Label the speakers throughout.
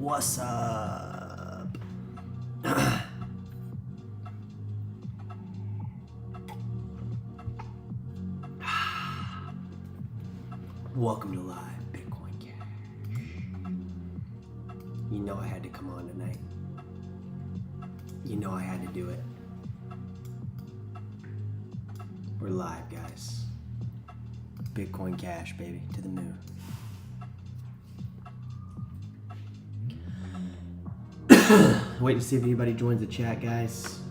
Speaker 1: What's up? Welcome to Live Bitcoin Cash. You know I had to come on tonight. You know I had to do it. We're live, guys. Bitcoin Cash, baby, to the moon. Waiting to see if anybody joins the chat, guys.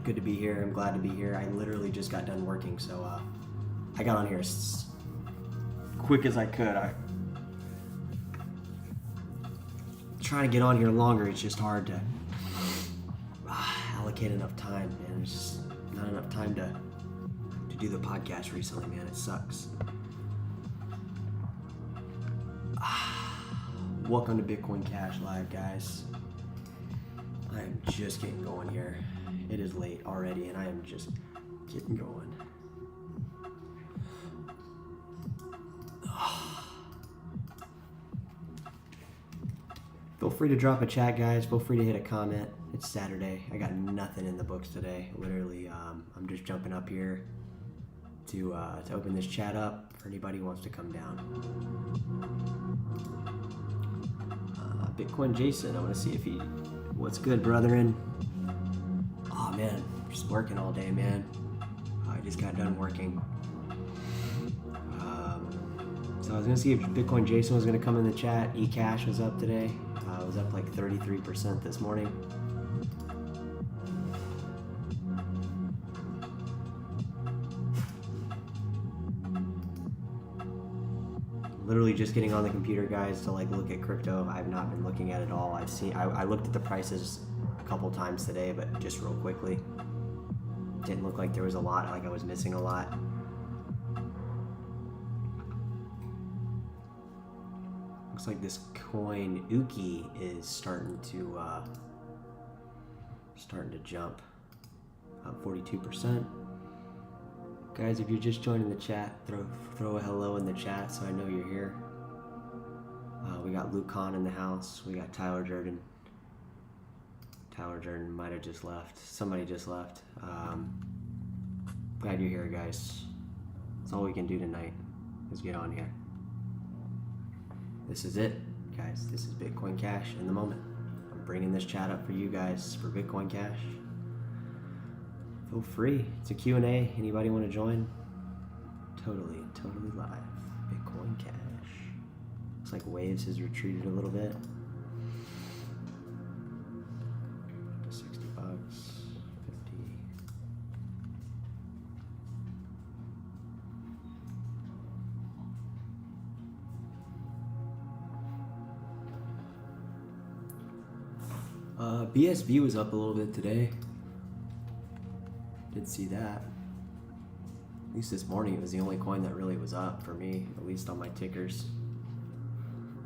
Speaker 1: Good to be here. I'm glad to be here. I literally just got done working, so I got on here as quick as I could. I trying to get on here longer. It's just hard to allocate enough time, man. There's just not enough time to do the podcast recently, man. It sucks. Welcome to Bitcoin Cash Live, guys. I am just getting going here. It is late already, and I am just getting going. Feel free to drop a chat, guys. Feel free to hit a comment. It's Saturday. I got nothing in the books today. Literally, I'm just jumping up here to open this chat up for anybody who wants to come down. Bitcoin Jason, I want to see if he... What's good, brethren? Oh, man. Just working all day, man. I just got done working. So I was going to see if Bitcoin Jason was going to come in the chat. eCash was up today. It was up like 33% this morning. Literally just getting on the computer, guys, to like look at crypto. I've not been looking at it all. I looked at the prices a couple times today, but just real quickly. Didn't look like there was a lot, like I was missing a lot. Looks like this coin ℚ𝕠𝕘 is starting to jump up 42%. Guys, if you're just joining the chat, throw a hello in the chat so I know you're here. We got Luke Khan in the house. We got Tyler Durden. Tyler Durden might have just left. Somebody just left. Glad you're here, guys. That's all we can do tonight is get on here. This is it, guys. This is Bitcoin Cash in the moment. I'm bringing this chat up for you guys for Bitcoin Cash. Feel free. It's a Q&A. Anybody want to join? Totally live. Bitcoin Cash. Looks like Waves has retreated a little bit. $60, 50. BSV was up a little bit today. Did see that. At least this morning it was the only coin that really was up for me, at least on my tickers.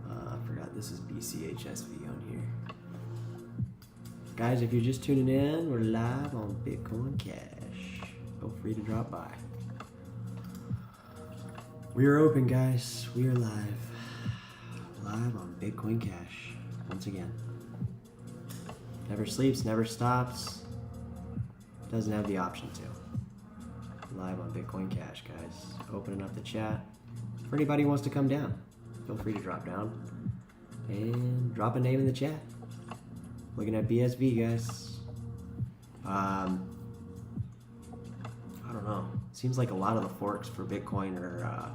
Speaker 1: I forgot this is BCHSV on here. Guys, if you're just tuning in, we're live on Bitcoin Cash. Feel free to drop by. We are open, guys. We are live. Live on Bitcoin Cash. Once again. Never sleeps, never stops. Doesn't have the option to. Live on Bitcoin Cash, guys. Opening up the chat. For anybody who wants to come down, feel free to drop down and drop a name in the chat. Looking at BSV, guys. I don't know. Seems like a lot of the forks for Bitcoin are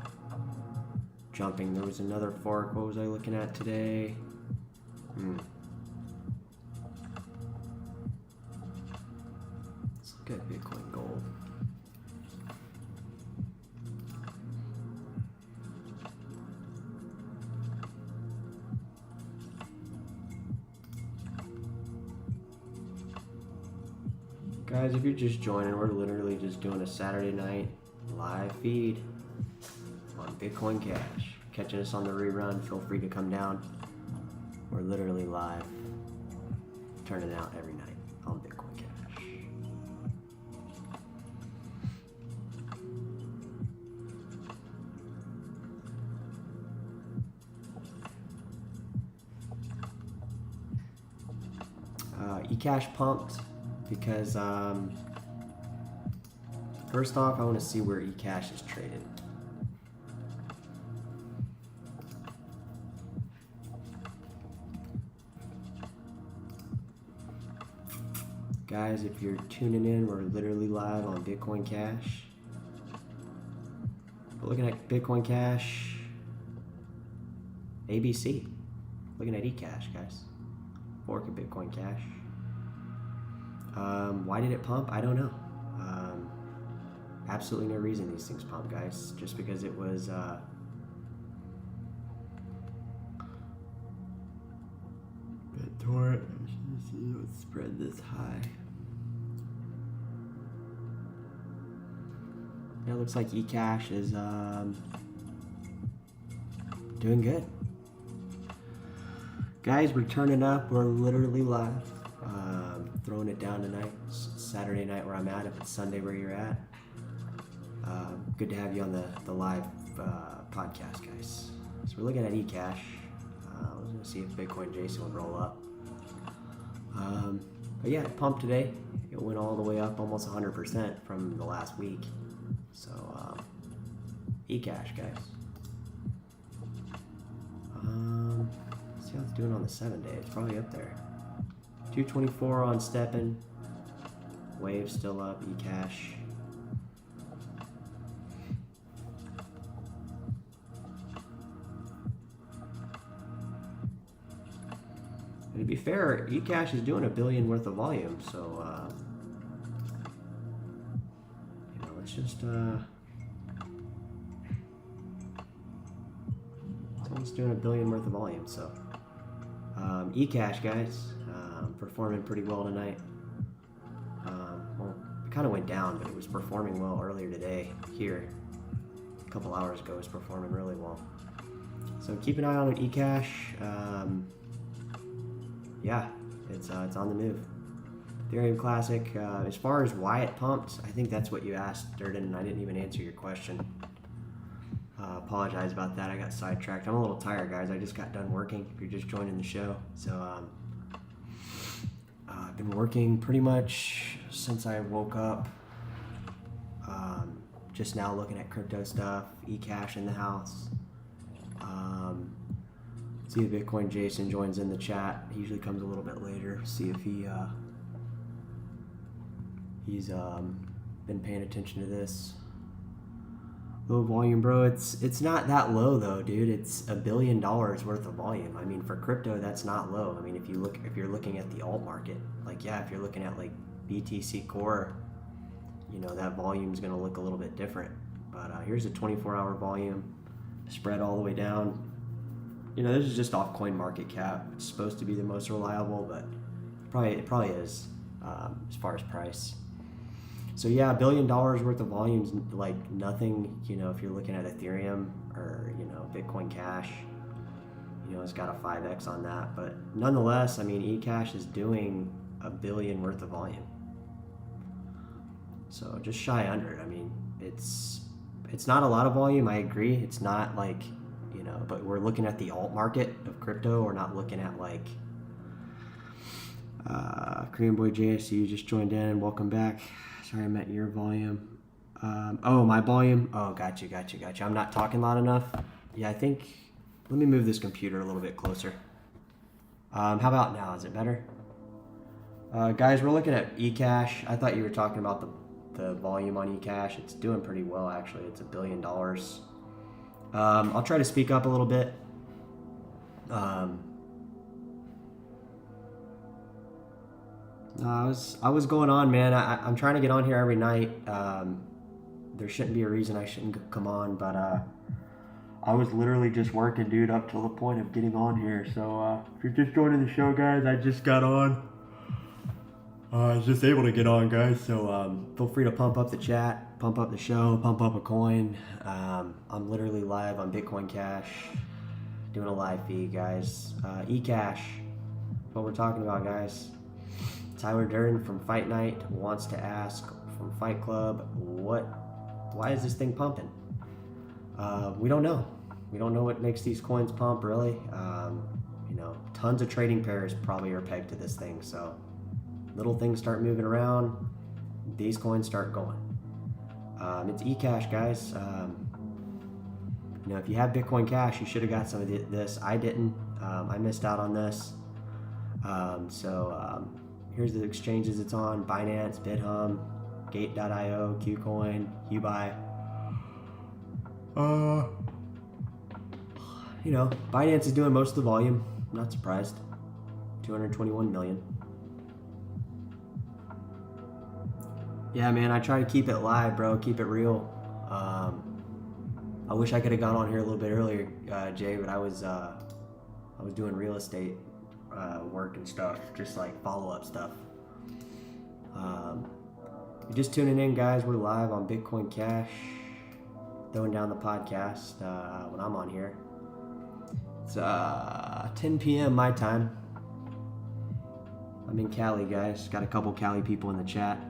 Speaker 1: jumping. There was another fork. What was I looking at today? Good Bitcoin Gold. Guys, if you're just joining, we're literally just doing a Saturday night live feed on Bitcoin Cash. Catching us on the rerun, feel free to come down. We're literally live, turning out every night on Bitcoin Cash. eCash pumped because first off, I want to see where eCash is traded. Guys, if you're tuning in, we're literally live on Bitcoin Cash. We're looking at Bitcoin Cash, ABC. Looking at eCash, guys. Fork of Bitcoin Cash. Why did it pump? I don't know. Absolutely no reason these things pump, guys. Just because it was BitTorrent. Let's spread this high. Yeah, it looks like eCash is doing good. Guys, we're turning up. We're literally live. Throwing it down tonight. It's Saturday night where I'm at. If it's Sunday where you're at. Good to have you on the live podcast, guys. So we're looking at eCash. I was going to see if Bitcoin Jason would roll up. But yeah, it pumped today. It went all the way up almost 100% from the last week. So, eCash, guys. See how it's doing on the 7 day. It's probably up there. 224 on stepping. Wave still up. eCash. And to be fair, eCash is doing $1 billion worth of volume, so you know, let's just it's almost doing $1 billion worth of volume. So eCash, guys, performing pretty well tonight. Well, it kind of went down, but it was performing well earlier today. Here, a couple hours ago, it was performing really well. So keep an eye on eCash. Yeah, it's on the move. Ethereum Classic. As far as why it pumped, I think that's what you asked, Durden, and I didn't even answer your question. Apologize about that. I got sidetracked. I'm a little tired, guys. I just got done working. If you're just joining the show, so I've been working pretty much since I woke up. Just now looking at crypto stuff. eCash in the house. See if Bitcoin Jason joins in the chat. He usually comes a little bit later. See if he's been paying attention to this. Low volume, bro. It's not that low though, dude. It's $1 billion worth of volume. I mean, for crypto, that's not low. I mean, if you're looking at the alt market, like yeah, if you're looking at like BTC Core, you know that volume's gonna look a little bit different. But here's a 24-hour volume, spread all the way down. You know, this is just off CoinMarketCap. It's supposed to be the most reliable, but it probably is as far as price. So yeah, $1 billion worth of volume's like nothing. You know, if you're looking at Ethereum or Bitcoin Cash, it's got a 5x on that. But nonetheless, I mean, eCash is doing $1 billion worth of volume. So just shy under it. I mean, it's not a lot of volume. I agree. It's not like. But we're looking at the alt market of crypto. We're not looking at like Korean Boy JSU just joined in. Welcome back. Sorry I meant your volume. Oh, my volume. Oh, got you. I'm not talking loud enough. Yeah, I think. Let me move this computer a little bit closer. How about now? Is it better? Guys, we're looking at eCash. I thought you were talking about the volume on eCash. It's doing pretty well actually. It's $1 billion. I'll try to speak up a little bit. I was going on, man. I'm trying to get on here every night. There shouldn't be a reason I shouldn't come on, but I was literally just working, dude, up till the point of getting on here. So if you're just joining the show, guys, I just got on. I was just able to get on, guys. So feel free to pump up the chat, pump up the show, pump up a coin. I'm literally live on Bitcoin Cash, doing a live feed, guys. eCash, what we're talking about, guys. Tyler Durden from Fight Night wants to ask from Fight Club, why is this thing pumping? We don't know. We don't know what makes these coins pump, really. Tons of trading pairs probably are pegged to this thing, so little things start moving around, these coins start going. It's eCash, guys. You know, if you have Bitcoin Cash, you should have got some of this. I didn't. I missed out on this. Here's the exchanges it's on: Binance, BitHum, Gate.io, KuCoin, Huobi. You know, Binance is doing most of the volume. I'm not surprised. 221 million. Yeah, man, I try to keep it live, bro. Keep it real. I wish I could have gone on here a little bit earlier, Jay, but I was doing real estate work and stuff, just like follow-up stuff. You're just tuning in, guys. We're live on Bitcoin Cash, throwing down the podcast when I'm on here. It's 10 p.m. my time. I'm in Cali, guys. Got a couple Cali people in the chat.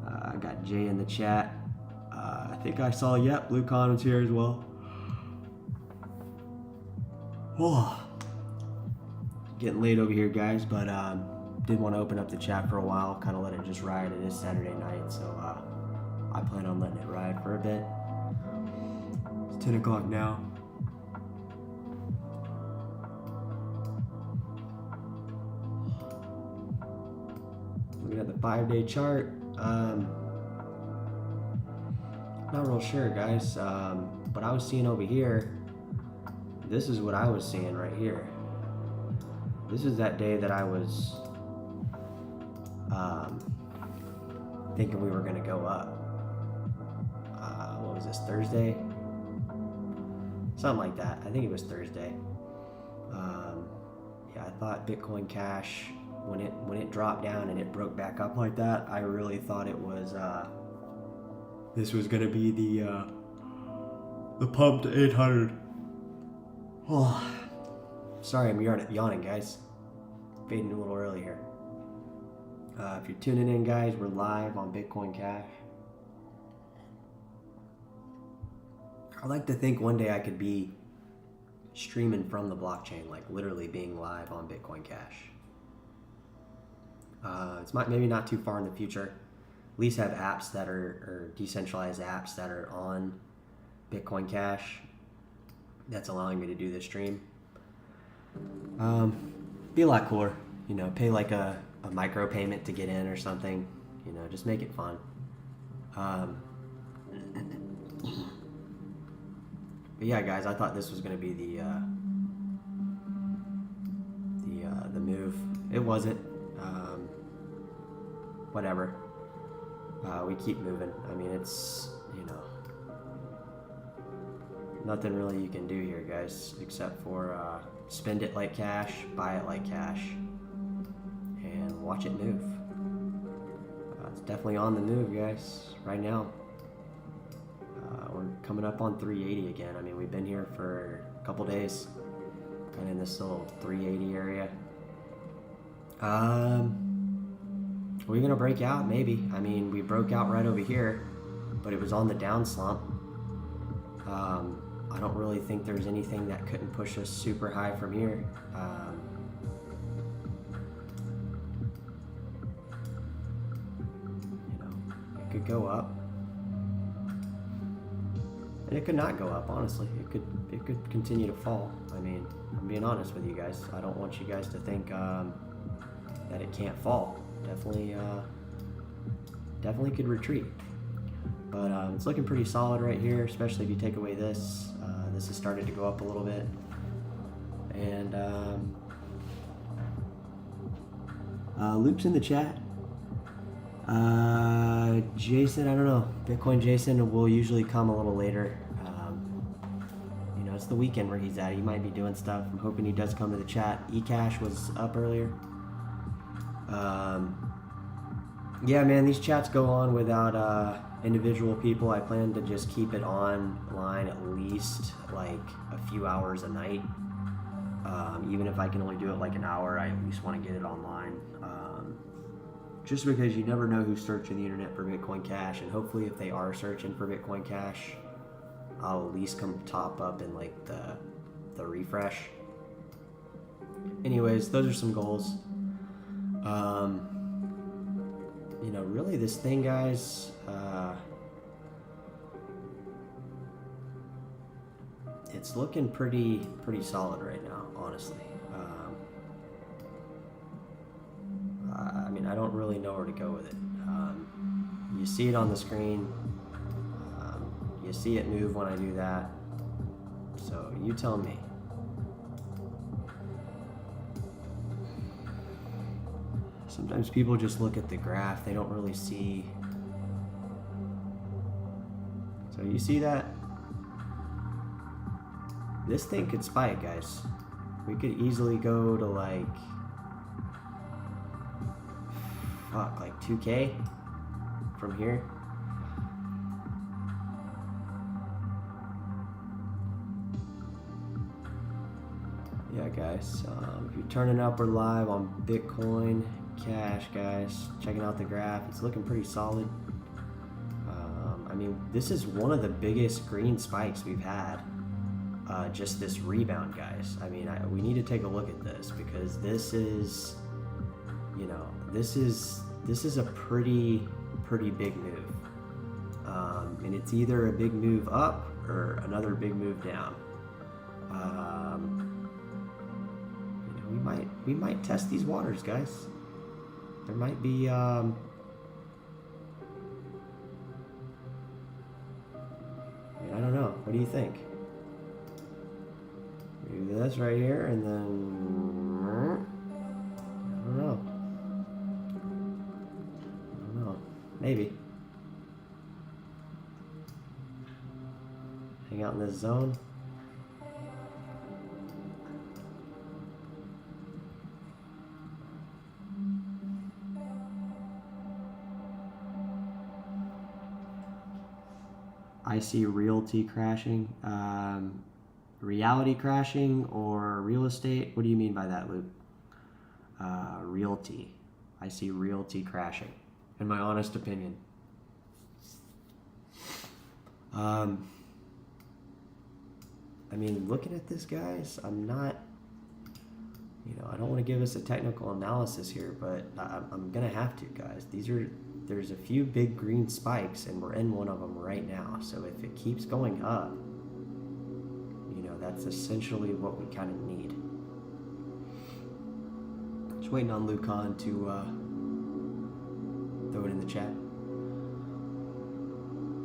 Speaker 1: I got Jay in the chat. I think I saw, yep, Lucon was here as well. Oh, getting late over here, guys, but did want to open up the chat for a while, kind of let it just ride. It is Saturday night, so I plan on letting it ride for a bit. It's 10 o'clock now. Looking at the 5-day chart. Not real sure, guys. What I was seeing over here, this is what I was seeing right here. This is that day that I was thinking we were gonna go up. What was this, Thursday? Something like that. I think it was Thursday. Yeah, I thought Bitcoin Cash, when it dropped down and it broke back up like that, I really thought it was this was gonna be the pump to 800. Oh, sorry, I'm yawning, guys. Fading a little early here. If you're tuning in, guys, we're live on Bitcoin Cash. I'd like to think one day I could be streaming from the blockchain, like literally being live on Bitcoin Cash. It's maybe not too far in the future. At least have apps that are decentralized apps that are on Bitcoin Cash that's allowing me to do this stream. Be a lot cooler, you know, pay like a micro payment to get in or something, you know, just make it fun. But yeah, guys, I thought this was going to be the move. It wasn't. Whatever. We keep moving. I mean, it's, you know, nothing really you can do here, guys, except for spend it like cash, buy it like cash, and watch it move. It's definitely on the move, guys, right now. We're coming up on 380 again. I mean, we've been here for a couple days, kind of in this little 380 area. Are we gonna break out? Maybe. I mean, we broke out right over here, but it was on the down slump. I don't really think there's anything that couldn't push us super high from here. You know, it could go up, and it could not go up. Honestly, it could continue to fall. I mean, I'm being honest with you guys. I don't want you guys to think that it can't fall. Definitely could retreat, but it's looking pretty solid right here, especially if you take away this. This has started to go up a little bit, and Luke's in the chat. Jason, I don't know, Bitcoin Jason will usually come a little later. You know, it's the weekend where he's at. He might be doing stuff. I'm hoping he does come to the chat. eCash was up earlier. Yeah, man, these chats go on without individual people. I plan to just keep it online at least like a few hours a night. Even if I can only do it like an hour, I at least want to get it online. Just because you never know who's searching the internet for Bitcoin Cash, and hopefully if they are searching for Bitcoin Cash, I'll at least come top up in like the refresh. Anyways, those are some goals. know, really this thing, guys, it's looking pretty solid right now, honestly. I mean, I don't really know where to go with it. You see it on the screen. You see it move when I do that. So you tell me. Sometimes people just look at the graph. They don't really see. So you see that? This thing could spike, guys. We could easily go to like 2K from here. Yeah, guys, if you're turning up, we're live on Bitcoin Cash, guys. Checking out the graph, it's looking pretty solid. I mean, this is one of the biggest green spikes we've had. Just this rebound, guys. I mean, we need to take a look at this, because this is, you know, this is a pretty big move, and it's either a big move up or another big move down. You know, we might test these waters, guys. There might be I mean, I don't know. What do you think? Do this right here, and then I don't know. Maybe hang out in this zone. I see realty crashing. Reality crashing or real estate? What do you mean by that, Luke? Realty. I see realty crashing, in my honest opinion. I mean, looking at this, guys, I'm not, you know, I don't want to give us a technical analysis here, but I'm going to have to, guys. There's a few big green spikes, and we're in one of them right now. So if it keeps going up, that's essentially what we kind of need. Just waiting on Lucan to throw it in the chat.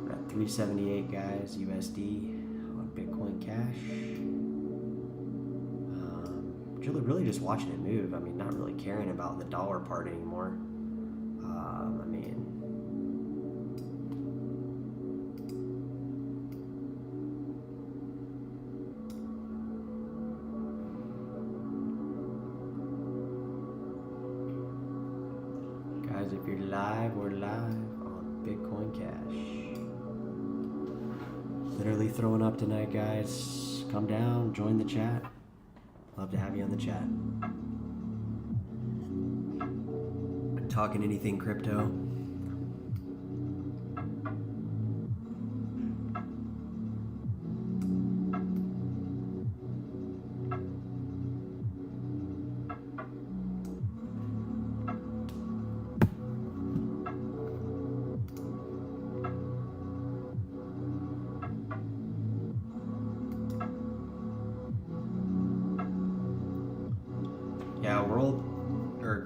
Speaker 1: We're at 378, guys, USD on Bitcoin Cash. Really just watching it move. I mean, not really caring about the dollar part anymore. I mean, if you're live, we're live on Bitcoin Cash. Literally throwing up tonight, guys. Come down, join the chat. Love to have you on the chat. Talking anything crypto. Yeah,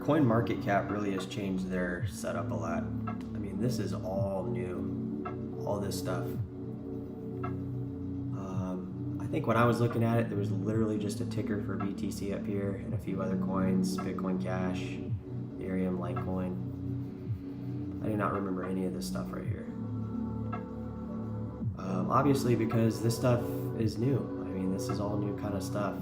Speaker 1: coin market cap really has changed their setup a lot. I mean, this is all new, all this stuff. I think when I was looking at it, there was literally just a ticker for BTC up here and a few other coins, Bitcoin Cash, Ethereum, Litecoin. I do not remember any of this stuff right here. Obviously, because this stuff is new. I mean, this is all new kind of stuff.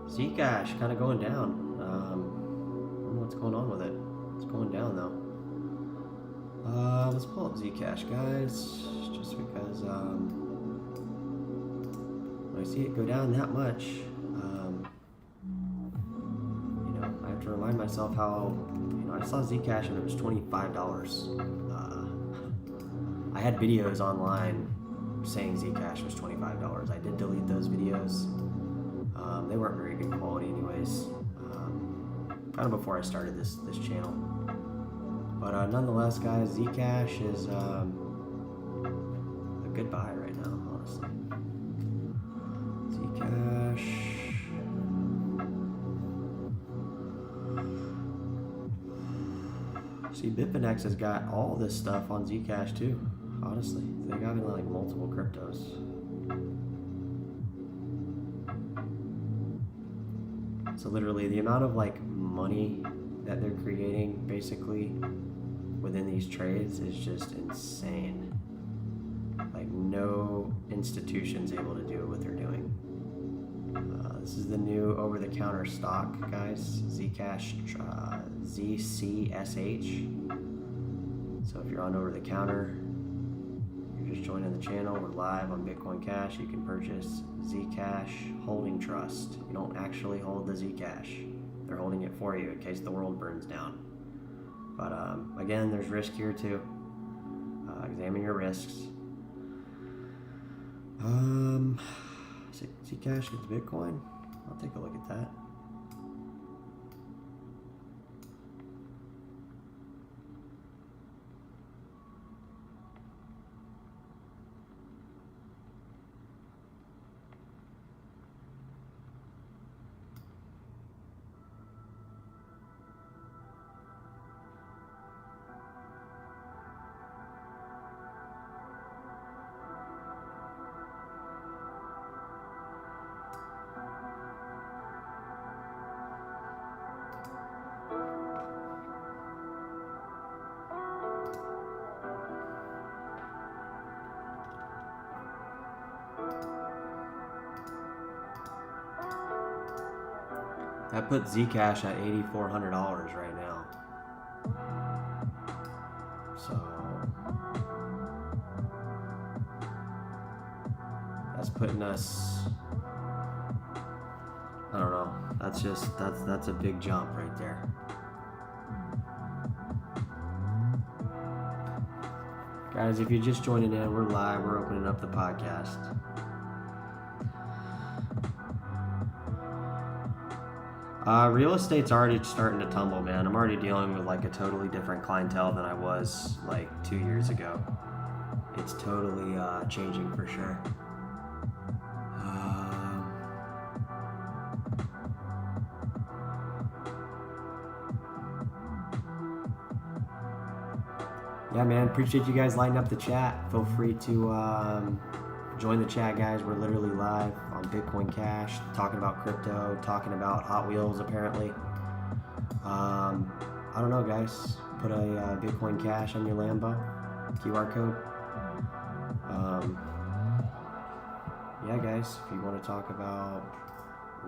Speaker 1: Zcash kind of going down. I don't know what's going on with it. It's going down though. Let's pull up Zcash, guys, just because when I see it go down that much, you know, I have to remind myself how, you know, I saw Zcash and it was $25 I had videos online saying Zcash was $25. I did delete those videos. They weren't very good quality anyways. Kind of before I started this channel. But nonetheless, guys, Zcash is a good buy right now, honestly. Zcash. See, Bitfinex has got all this stuff on Zcash too, honestly. They got like multiple cryptos. So literally the amount of like money that they're creating basically within these trades is just insane. Like no institution's able to do what they're doing. This is the new over-the-counter stock, guys. Zcash, ZCSH. So if you're on over-the-counter, you're just joining the channel, we're live on Bitcoin Cash. You can purchase Zcash Holding Trust. You don't actually hold the Zcash. They're holding it for you in case the world burns down. But again, there's risk here too. Examine your risks. Zcash gets Bitcoin. I'll take a look at that. That puts Zcash at $8,400 right now. So that's putting us, I don't know. That's a big jump right there. Guys, if you're just joining in, we're live. We're opening up the podcast. Real estate's already starting to tumble, man. I'm already dealing with like a totally different clientele than I was like 2 years ago. It's totally changing for sure. Yeah, man, appreciate you guys lighting up the chat. Feel free to join the chat, guys. We're literally live on Bitcoin Cash, talking about crypto, talking about Hot Wheels, apparently. I don't know, guys. Put a Bitcoin Cash on your Lambo, QR code. Yeah, guys, if you want to talk about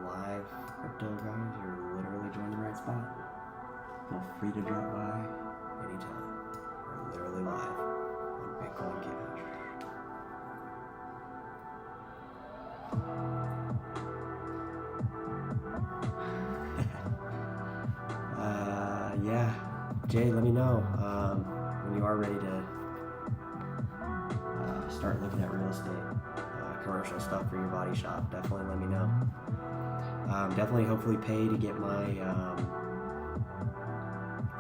Speaker 1: live crypto, guys, you're literally joining the right spot. Feel free to drop by anytime. We're literally live on Bitcoin Cash. Yeah, Jay, let me know when you are ready to start looking at real estate, commercial stuff for your body shop. Definitely let me know. Definitely, hopefully, pay to get my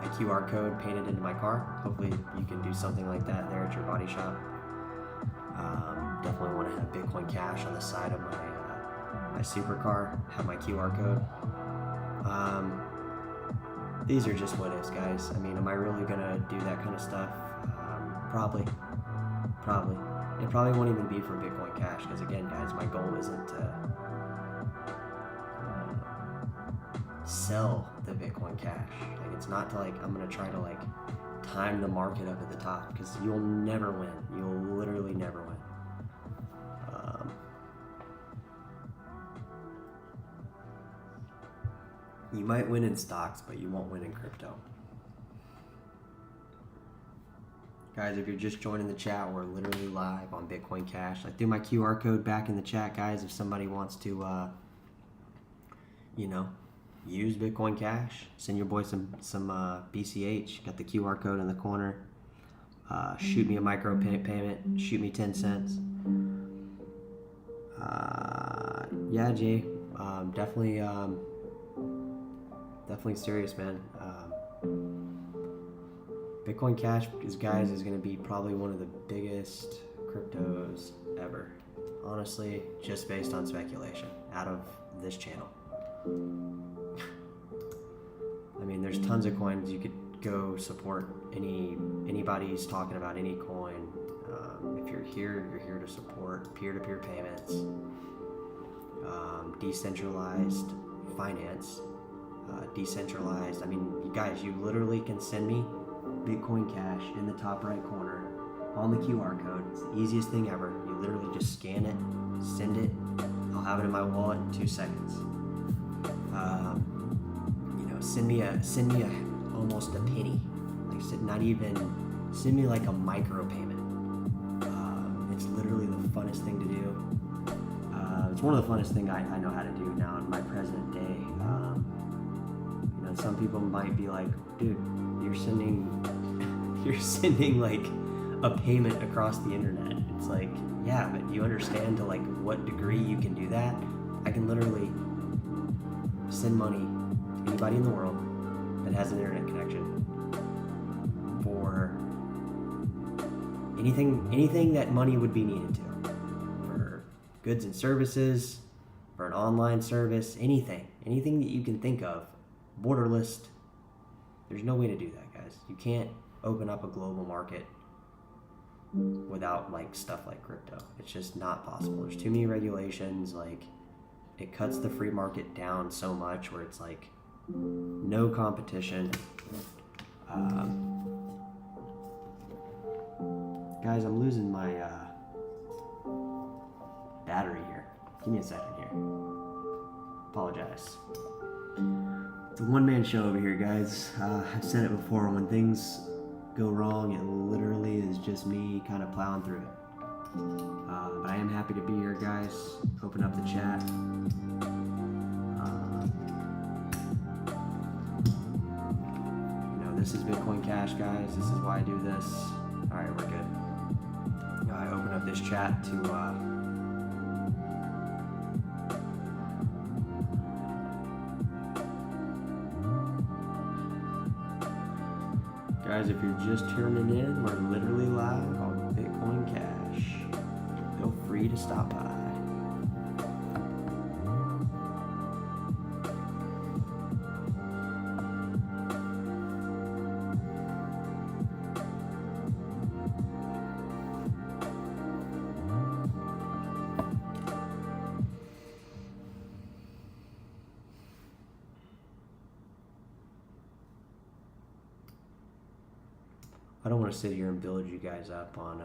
Speaker 1: my QR code painted into my car. Hopefully, you can do something like that there at your body shop. Definitely want to have Bitcoin Cash on the side of my supercar. Have my QR code. These are just what ifs, guys. I mean, am I really gonna do that kind of stuff? Probably. It probably won't even be for Bitcoin Cash, because again, guys, my goal isn't to sell the Bitcoin Cash. Like, it's not to like, I'm gonna try to like time the market up at the top, because you'll never win. You'll literally never win. You might win in stocks, but you won't win in crypto. Guys, if you're just joining the chat, we're literally live on Bitcoin Cash. I threw my QR code back in the chat, guys, if somebody wants to, use Bitcoin Cash. Send your boy some BCH. Got the QR code in the corner. Shoot me a micro payment. Shoot me 10 cents. Yeah, Jay. Definitely serious, man. Bitcoin Cash is going to be probably one of the biggest cryptos ever. Honestly, just based on speculation out of this channel. I mean, there's tons of coins you could go support. Anybody's talking about any coin. If you're here to support peer-to-peer payments, decentralized finance, decentralized. I mean, you guys, you literally can send me Bitcoin Cash in the top right corner on the QR code. It's the easiest thing ever. You literally just scan it, send it. I'll have it in my wallet in 2 seconds. Send me almost a penny. Like, send me like a micro payment. It's literally the funnest thing to do. It's one of the funnest things I know how to do now in my present day. Some people might be like, dude, you're sending like a payment across the internet. It's like, yeah, but you understand to like what degree you can do that? I can literally send money to anybody in the world that has an internet connection for anything that money would be needed to, for goods and services, for an online service, anything that you can think of, borderless. There's no way to do that, guys. You can't open up a global market without like stuff like crypto. It's just not possible. There's too many regulations. Like, it cuts the free market down so much where it's like no competition. Guys, I'm losing my battery here. Give me a second here. Apologize. It's a one-man show over here, guys. I've said it before, when things go wrong, it literally is just me kind of plowing through it. But I am happy to be here, guys. Open up the chat. This is Bitcoin Cash, guys. This is why I do this. All right, we're good. I open up this chat to guys, if you're just tuning in, we're literally live on Bitcoin Cash. Feel free to stop by. I don't want to sit here and build you guys up on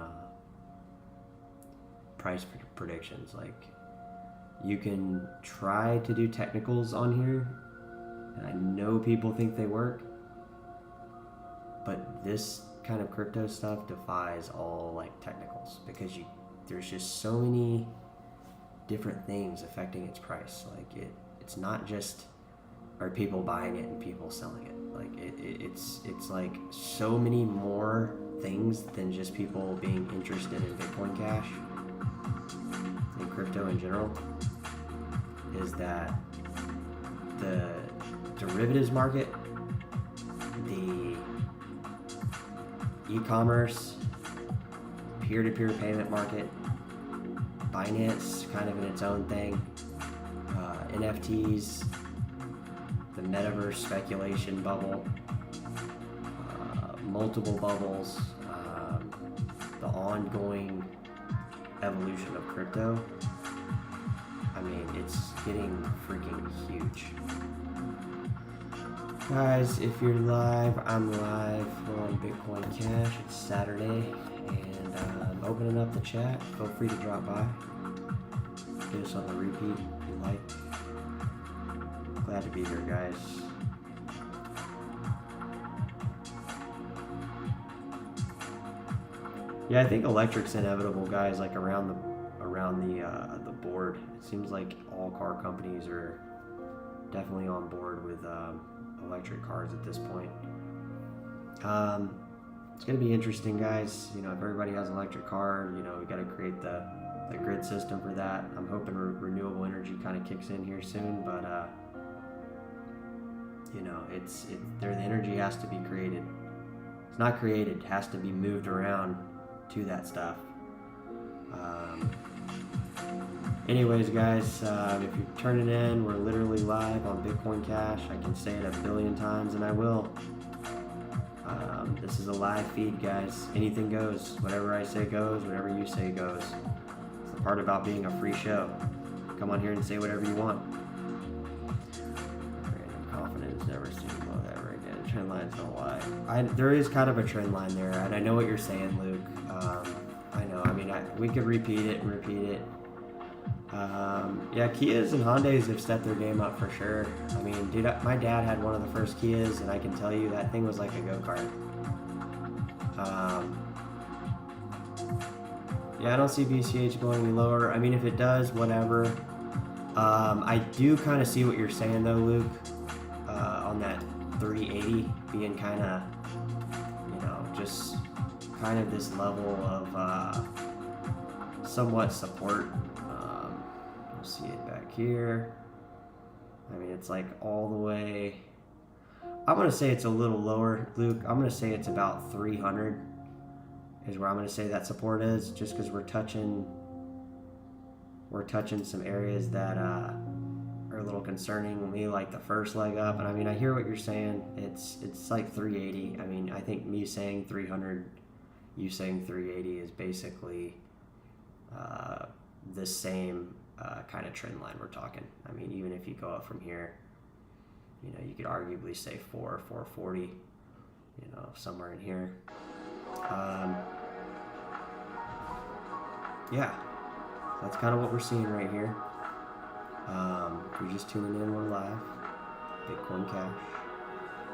Speaker 1: price predictions. Like, you can try to do technicals on here, and I know people think they work, but this kind of crypto stuff defies all like technicals, because there's just so many different things affecting its price. Like, it's not just are people buying it and people selling it. Like, it's like so many more things than just people being interested in Bitcoin Cash and crypto in general. Is that the derivatives market, the e-commerce, peer-to-peer payment market, Binance kind of in its own thing, NFTs, the metaverse speculation bubble, multiple bubbles, the ongoing evolution of crypto. I mean, it's getting freaking huge. Guys, if you're live, I'm live. We're on Bitcoin Cash. It's Saturday, and I'm opening up the chat. Feel free to drop by. Get us on the repeat if you like. Glad to be here, guys. Yeah, I think electric's inevitable, guys. Like, around the board, it seems like all car companies are definitely on board with electric cars at this point. it's going to be interesting, guys. You know, if everybody has an electric car, you know, we got to create the grid system for that. I'm hoping renewable energy kind of kicks in here soon, but you know, the energy has to be created. It's not created, it has to be moved around to that stuff. Anyways, guys, if you're turning in, we're literally live on Bitcoin Cash. I can say it a billion times, and I will. This is a live feed, guys. Anything goes. Whatever I say goes. Whatever you say goes. It's the part about being a free show. Come on here and say whatever you want. Confidence never seen below that ever again. Trend lines don't lie. There is kind of a trend line there, and I know what you're saying, Luke. I know. I mean, we could repeat it and repeat it. Yeah, Kias and Hyundais have stepped their game up for sure. I mean, dude, my dad had one of the first Kias, and I can tell you that thing was like a go-kart. Yeah, I don't see BCH going any lower. I mean, if it does, whatever. I do kind of see what you're saying, though, Luke, on that 380 being kind of, you know, just kind of this level of somewhat support. You'll see it back here. I mean, it's like all the way. I'm going to say it's a little lower, Luke. I'm going to say it's about 300 is where I'm going to say that support is, just because we're touching some areas that are a little concerning me, like the first leg up. And I mean, I hear what you're saying. It's like 380. I mean, I think me saying 300, you saying 380 is basically the same kind of trend line we're talking. I mean, even if you go up from here, you know, you could arguably say 440, you know, somewhere in here. Yeah, that's kind of what we're seeing right here. If you're just tuning in, we're live. Bitcoin Cash.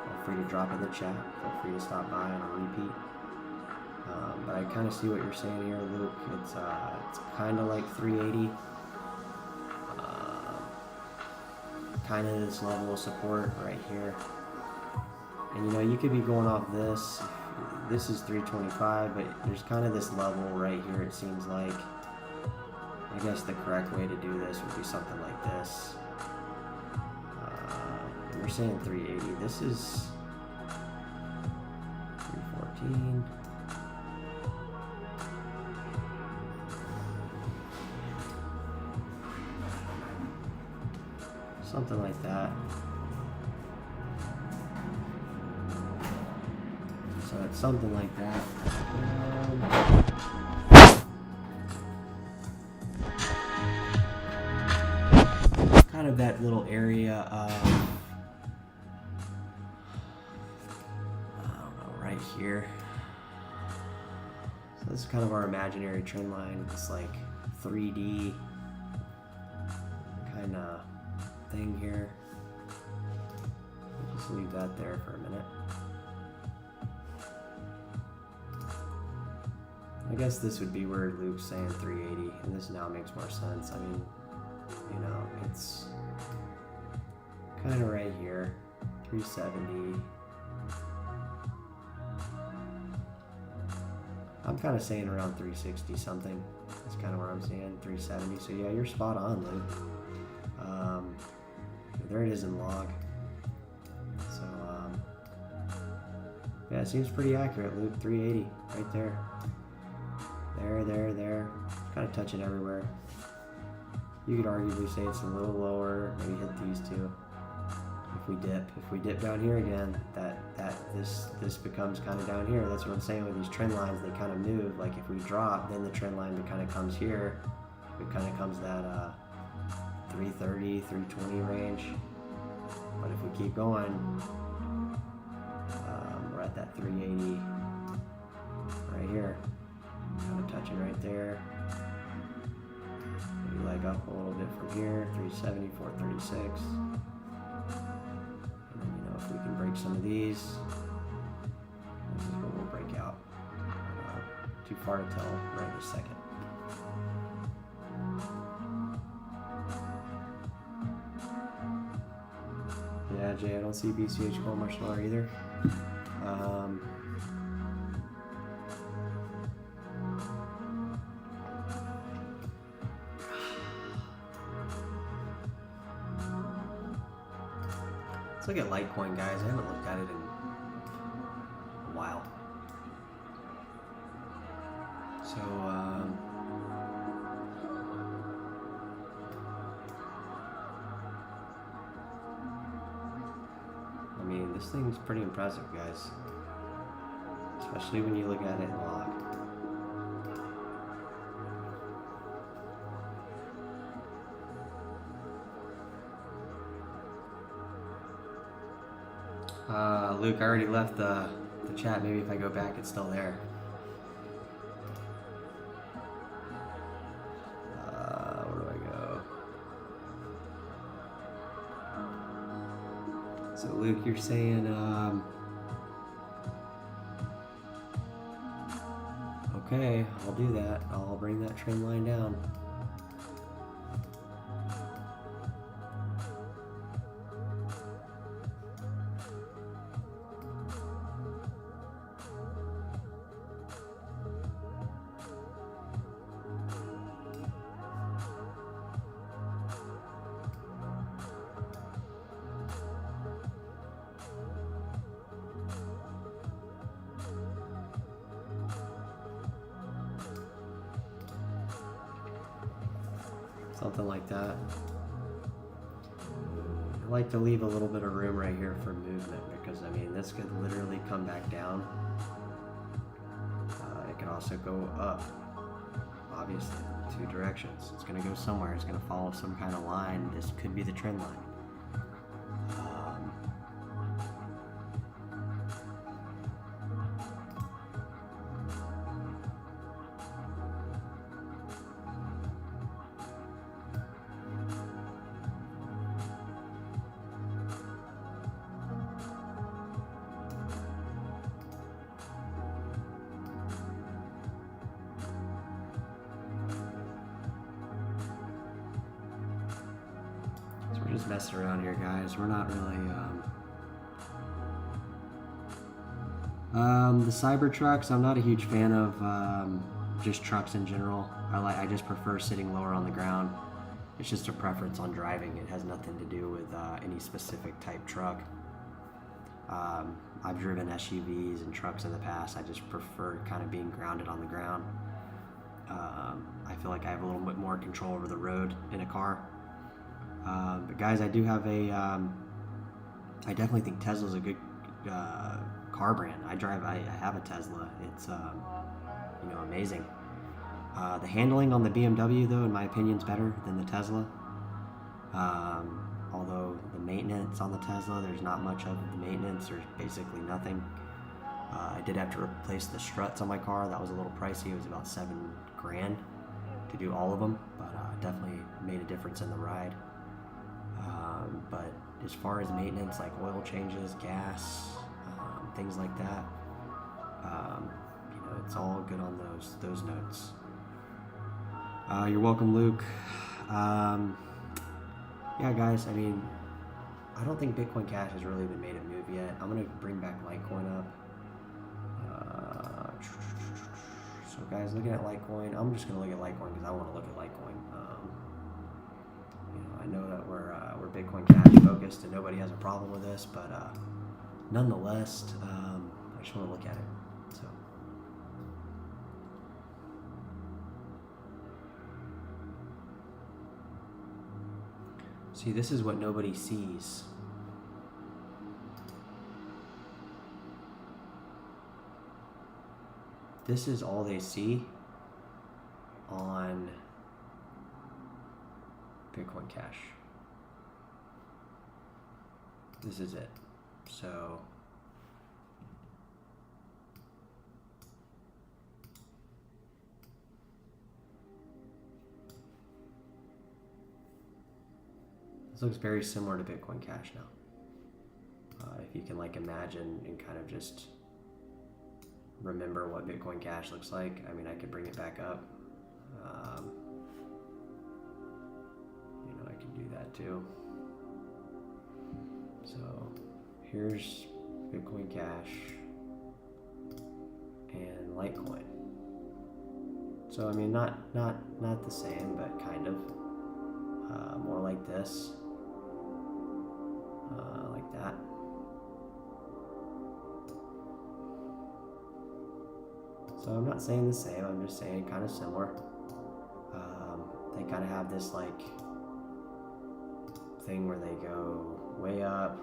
Speaker 1: Feel free to drop in the chat. Feel free to stop by on a repeat. But I kind of see what you're saying here, Luke. It's kind of like 380. Kind of this level of support right here. And you know, you could be going off this. This is 325, but there's kind of this level right here, it seems like. I guess the correct way to do this would be something like this. We're saying 380. This is 314. Something like that. So it's something like that. Kind of that little area of, I don't know, right here. So this is kind of our imaginary trend line. It's like 3D kind of thing here. We'll just leave that there for a minute. I guess this would be where Luke's saying 380, and this now makes more sense. I mean, you know, it's kind of right here, 370. I'm kind of saying around 360 something. That's kind of where I'm saying 370. So yeah, you're spot on, Luke. There it is in log. So yeah, it seems pretty accurate, Luke. 380 right there. There. Kind of touching everywhere. You could arguably say it's a little lower. Maybe hit these two. If we dip down here again, this becomes kind of down here. That's what I'm saying with these trend lines. They kind of move. Like if we drop, then the trend line kind of comes here. It kind of comes that 330, 320 range. But if we keep going, we're at that 380 right here. Kind of touching right there. Maybe leg up a little bit from here, 370, 436. And then, you know, if we can break some of these, this is what we'll break out. Too far to tell right in a second. Yeah, Jay, I don't see BCH going much lower either. Let's look at Litecoin, guys. I haven't looked at it in a while. So, I mean, this thing's pretty impressive, guys. Especially when you look at it in log. Luke, I already left the chat. Maybe if I go back, it's still there. Where do I go? So Luke, you're saying, okay, I'll do that. I'll bring that trend line down. Something like that. I like to leave a little bit of room right here for movement because, I mean, this could literally come back down. It can also go up, obviously, 2 directions. It's going to go somewhere. It's going to follow some kind of line. This could be the trend line. Just messing around here, guys. We're not really the Cybertrucks. I'm not a huge fan of just trucks in general. I just prefer sitting lower on the ground. It's just a preference on driving. It has nothing to do with any specific type truck. I've driven SUVs and trucks in the past. I just prefer kind of being grounded on the ground. I feel like I have a little bit more control over the road in a car. But guys, I do have I definitely think Tesla's a good car brand. I have a Tesla. It's amazing. The handling on the BMW, though, in my opinion, is better than the Tesla. Although the maintenance on the Tesla, there's not much of the maintenance. There's basically nothing. I did have to replace the struts on my car. That was a little pricey. It was about $7,000 to do all of them, but definitely made a difference in the ride. But as far as maintenance, like oil changes, gas, things like that, it's all good on those notes. You're welcome, Luke. Yeah, guys, I mean, I don't think Bitcoin Cash has really been made a move yet. I'm going to bring back Litecoin up. So, guys, looking at Litecoin, I'm just going to look at Litecoin because I want to look at Litecoin. I know that we're Bitcoin Cash focused and nobody has a problem with this, but nonetheless, I just want to look at it. So. See, this is what nobody sees. This is all they see on Bitcoin Cash. This is it. So this looks very similar to Bitcoin Cash now. If you can like imagine and kind of just remember what Bitcoin Cash looks like. I mean, I could bring it back up. I can do that too. So here's Bitcoin Cash and Litecoin. So I mean, not the same, but kind of more like this, like that. So I'm not saying the same, I'm just saying kind of similar. They kind of have this like thing where they go way up,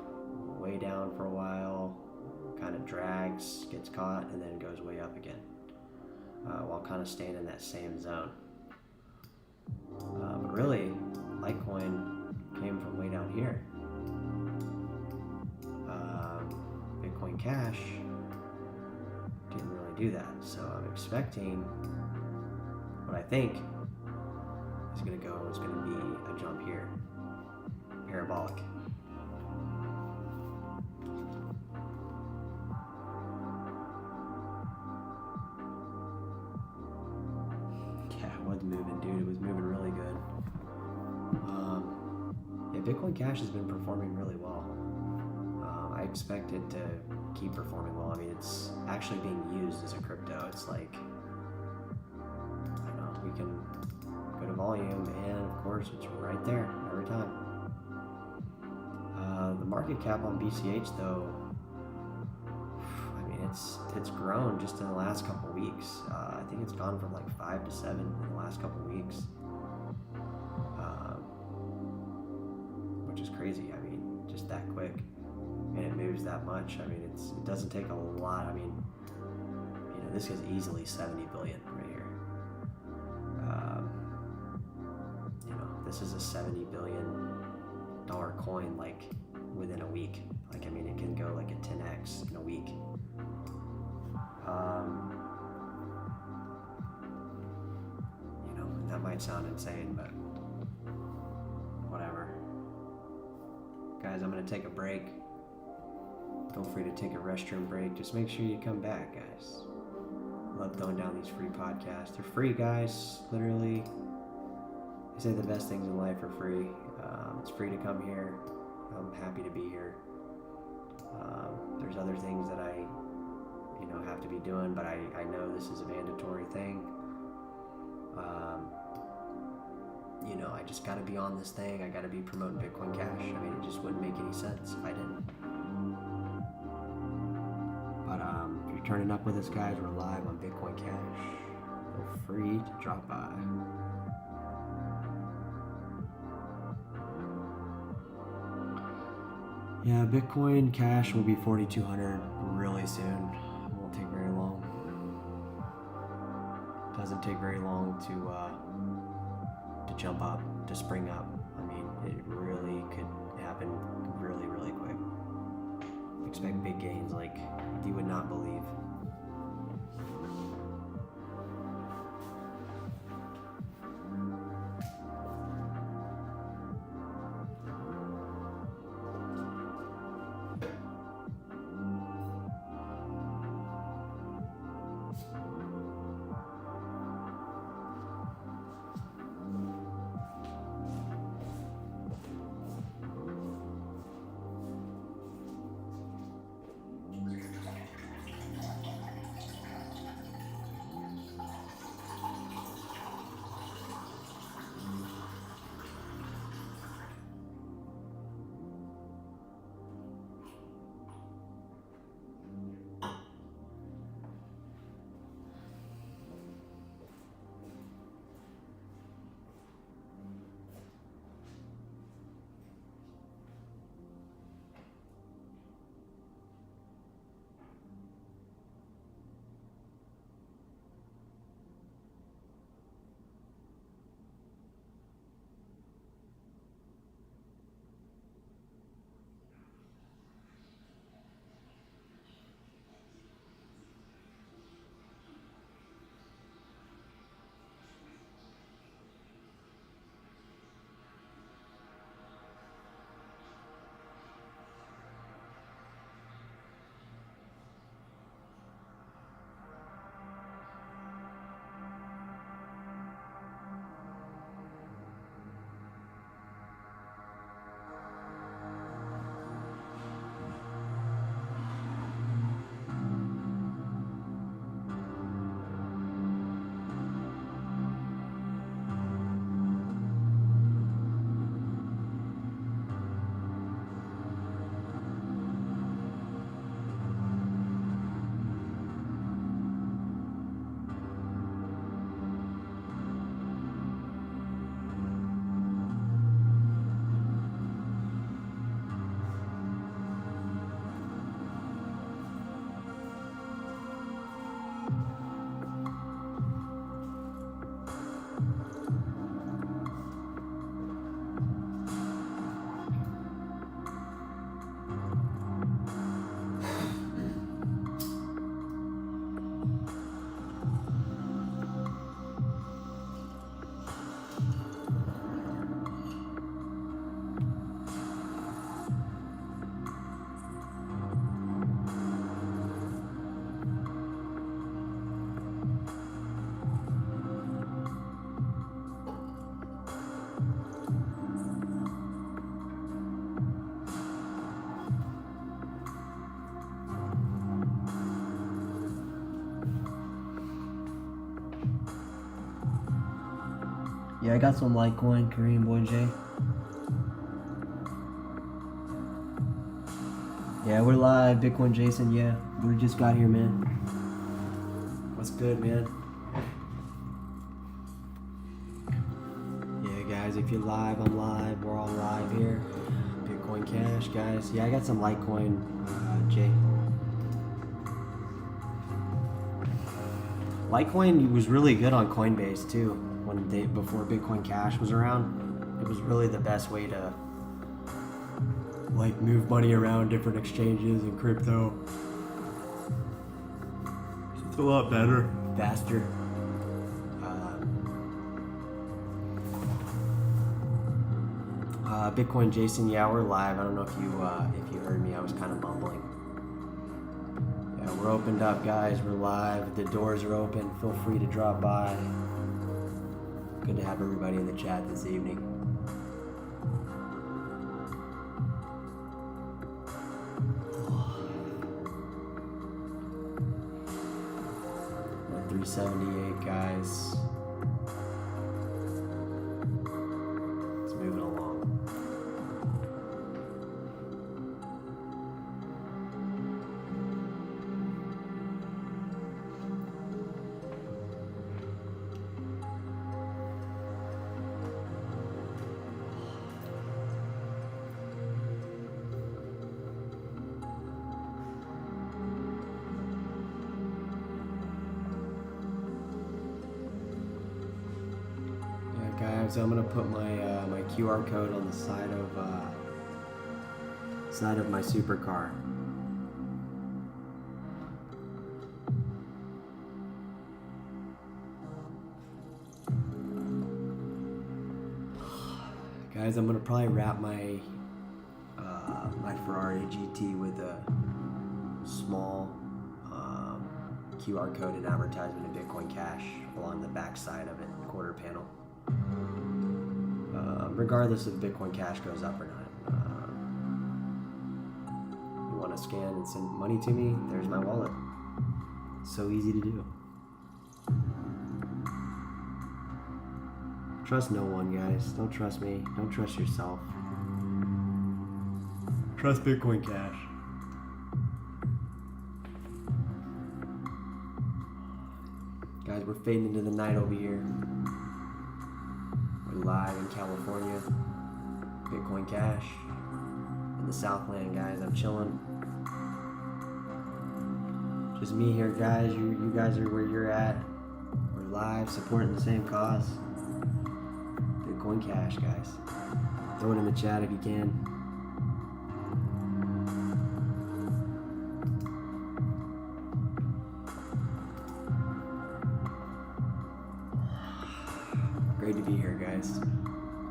Speaker 1: way down for a while, kind of drags, gets caught, and then goes way up again, while kind of staying in that same zone. But really, Litecoin came from way down here. Bitcoin Cash didn't really do that, so I'm expecting what I think is going to be a jump here, parabolic. Yeah, it was moving, dude. It was moving really good. Yeah, Bitcoin Cash has been performing really well. I expect it to keep performing well. I mean, it's actually being used as a crypto. It's like, I don't know, we can go to volume, and of course, it's right there every time. The market cap on BCH, though, I mean, it's grown just in the last couple weeks. I think it's gone from like 5 to 7 in the last couple weeks, which is crazy. I mean, just that quick, and it moves that much. I mean, it doesn't take a lot. I mean, you know, this is easily 70 billion right here. You know, this is a $70 billion coin, like within a week. Like, I mean, it can go like a 10x in a week. You know, and that might sound insane, but whatever. Guys, I'm gonna take a break. Feel free to take a restroom break. Just make sure you come back, guys. Love throwing down these free podcasts. They're free, guys. Literally, they say the best things in life are free. It's free to come here. I'm happy to be here. There's other things that I, you know, have to be doing, but I know this is a mandatory thing. You know, I just got to be on this thing. I got to be promoting Bitcoin Cash. I mean, it just wouldn't make any sense if I didn't. But if you're turning up with us, guys, we're live on Bitcoin Cash. Feel free to drop by. Yeah, Bitcoin Cash will be 4,200 really soon. It won't take very long. Doesn't take very long to jump up, to spring up. I mean, it really could happen really, really quick. Expect big gains like you would not believe. Yeah, I got some Litecoin, Korean boy J. Yeah, we're live, Bitcoin Jason. Yeah, we just got here, man. What's good, man? Yeah, guys, if you're live, I'm live. We're all live here. Bitcoin Cash, guys. Yeah, I got some Litecoin, J. Litecoin was really good on Coinbase too. Before Bitcoin Cash was around, it was really the best way to like move money around different exchanges and crypto. It's a lot better, faster. Bitcoin Jason, yeah, we're live. I don't know if you heard me. I was kind of mumbling. Yeah, we're opened up, guys. We're live. The doors are open. Feel free to drop by. Good to have everybody in the chat this evening. We're 378, guys. Let's move it along. So I'm gonna put my my QR code on the side of my supercar. Guys, I'm gonna probably wrap my my Ferrari GT with a small QR code and advertisement of Bitcoin Cash along the back side of it, quarter panel. Regardless if Bitcoin Cash goes up or not. You want to scan and send money to me? There's my wallet. So easy to do. Trust no one, guys. Don't trust me. Don't trust yourself. Trust Bitcoin Cash. Guys, we're fading into the night over here. We're live in California. Bitcoin Cash. In the Southland, guys. I'm chilling. Just me here, guys. You guys are where you're at. We're live, supporting the same cause. Bitcoin Cash, guys. Throw it in the chat if you can. Great to be here, guys.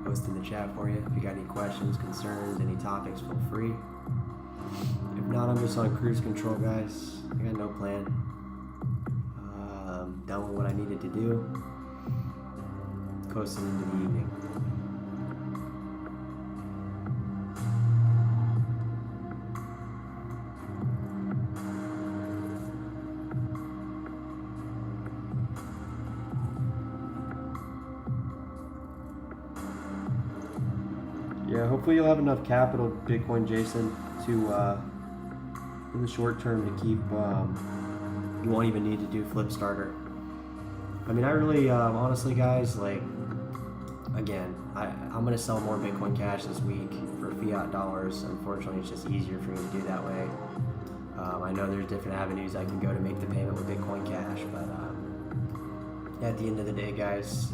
Speaker 1: Hosting the chat for you. If you got any questions, concerns, any topics, feel free. If not, I'm just on cruise control, guys. I got no plan. Done with what I needed to do. Coasting into the evening. Yeah, hopefully you'll have enough capital, Bitcoin Jason, to in the short term to keep. You won't even need to do flip starter. I mean, I really, honestly, guys, like, again, I'm gonna sell more Bitcoin Cash this week for fiat dollars. Unfortunately, it's just easier for me to do that way. I know there's different avenues I can go to make the payment with Bitcoin Cash, but at the end of the day, guys,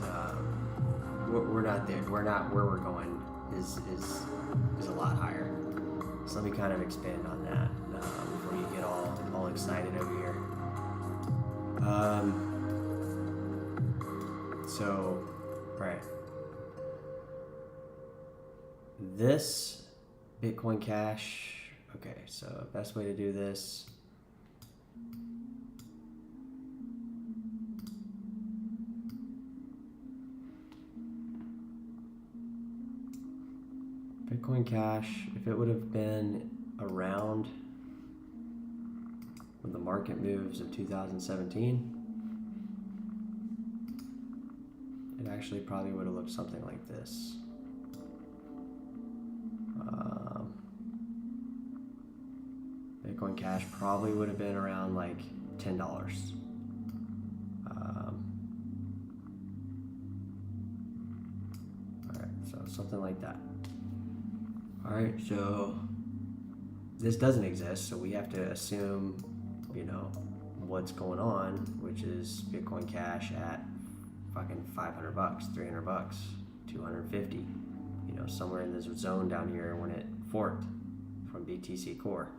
Speaker 1: we're not there. We're not where we're going. Is a lot higher. So let me kind of expand on that before you get all excited over here. So, right. This Bitcoin Cash. Okay, so best way to do this. Bitcoin Cash, if it would have been around when the market moves of 2017, it actually probably would have looked something like this. Bitcoin Cash probably would have been around like $10. Alright, so something like that. Alright, so this doesn't exist, so we have to assume, you know, what's going on, which is Bitcoin Cash at fucking $500, $300, 250, you know, somewhere in this zone down here when it forked from BTC Core.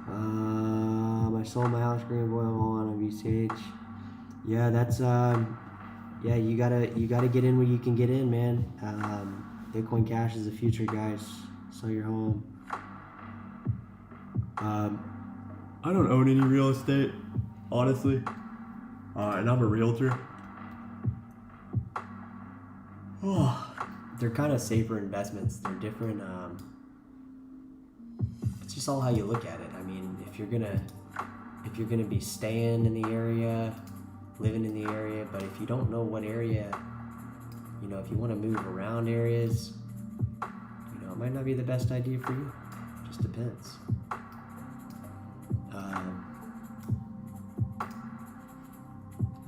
Speaker 1: I sold my house, green boil on VCH. Yeah, that's yeah, you gotta get in where you can get in, man. Bitcoin Cash is the future, guys. Sell your home. I don't own any real estate, honestly, and I'm a realtor. Oh, they're kind of safer investments. They're different. It's just all how you look at it. I mean, if you're gonna be staying in the area, living in the area, but if you don't know what area, you know, if you want to move around areas, you know, it might not be the best idea for you. Just depends.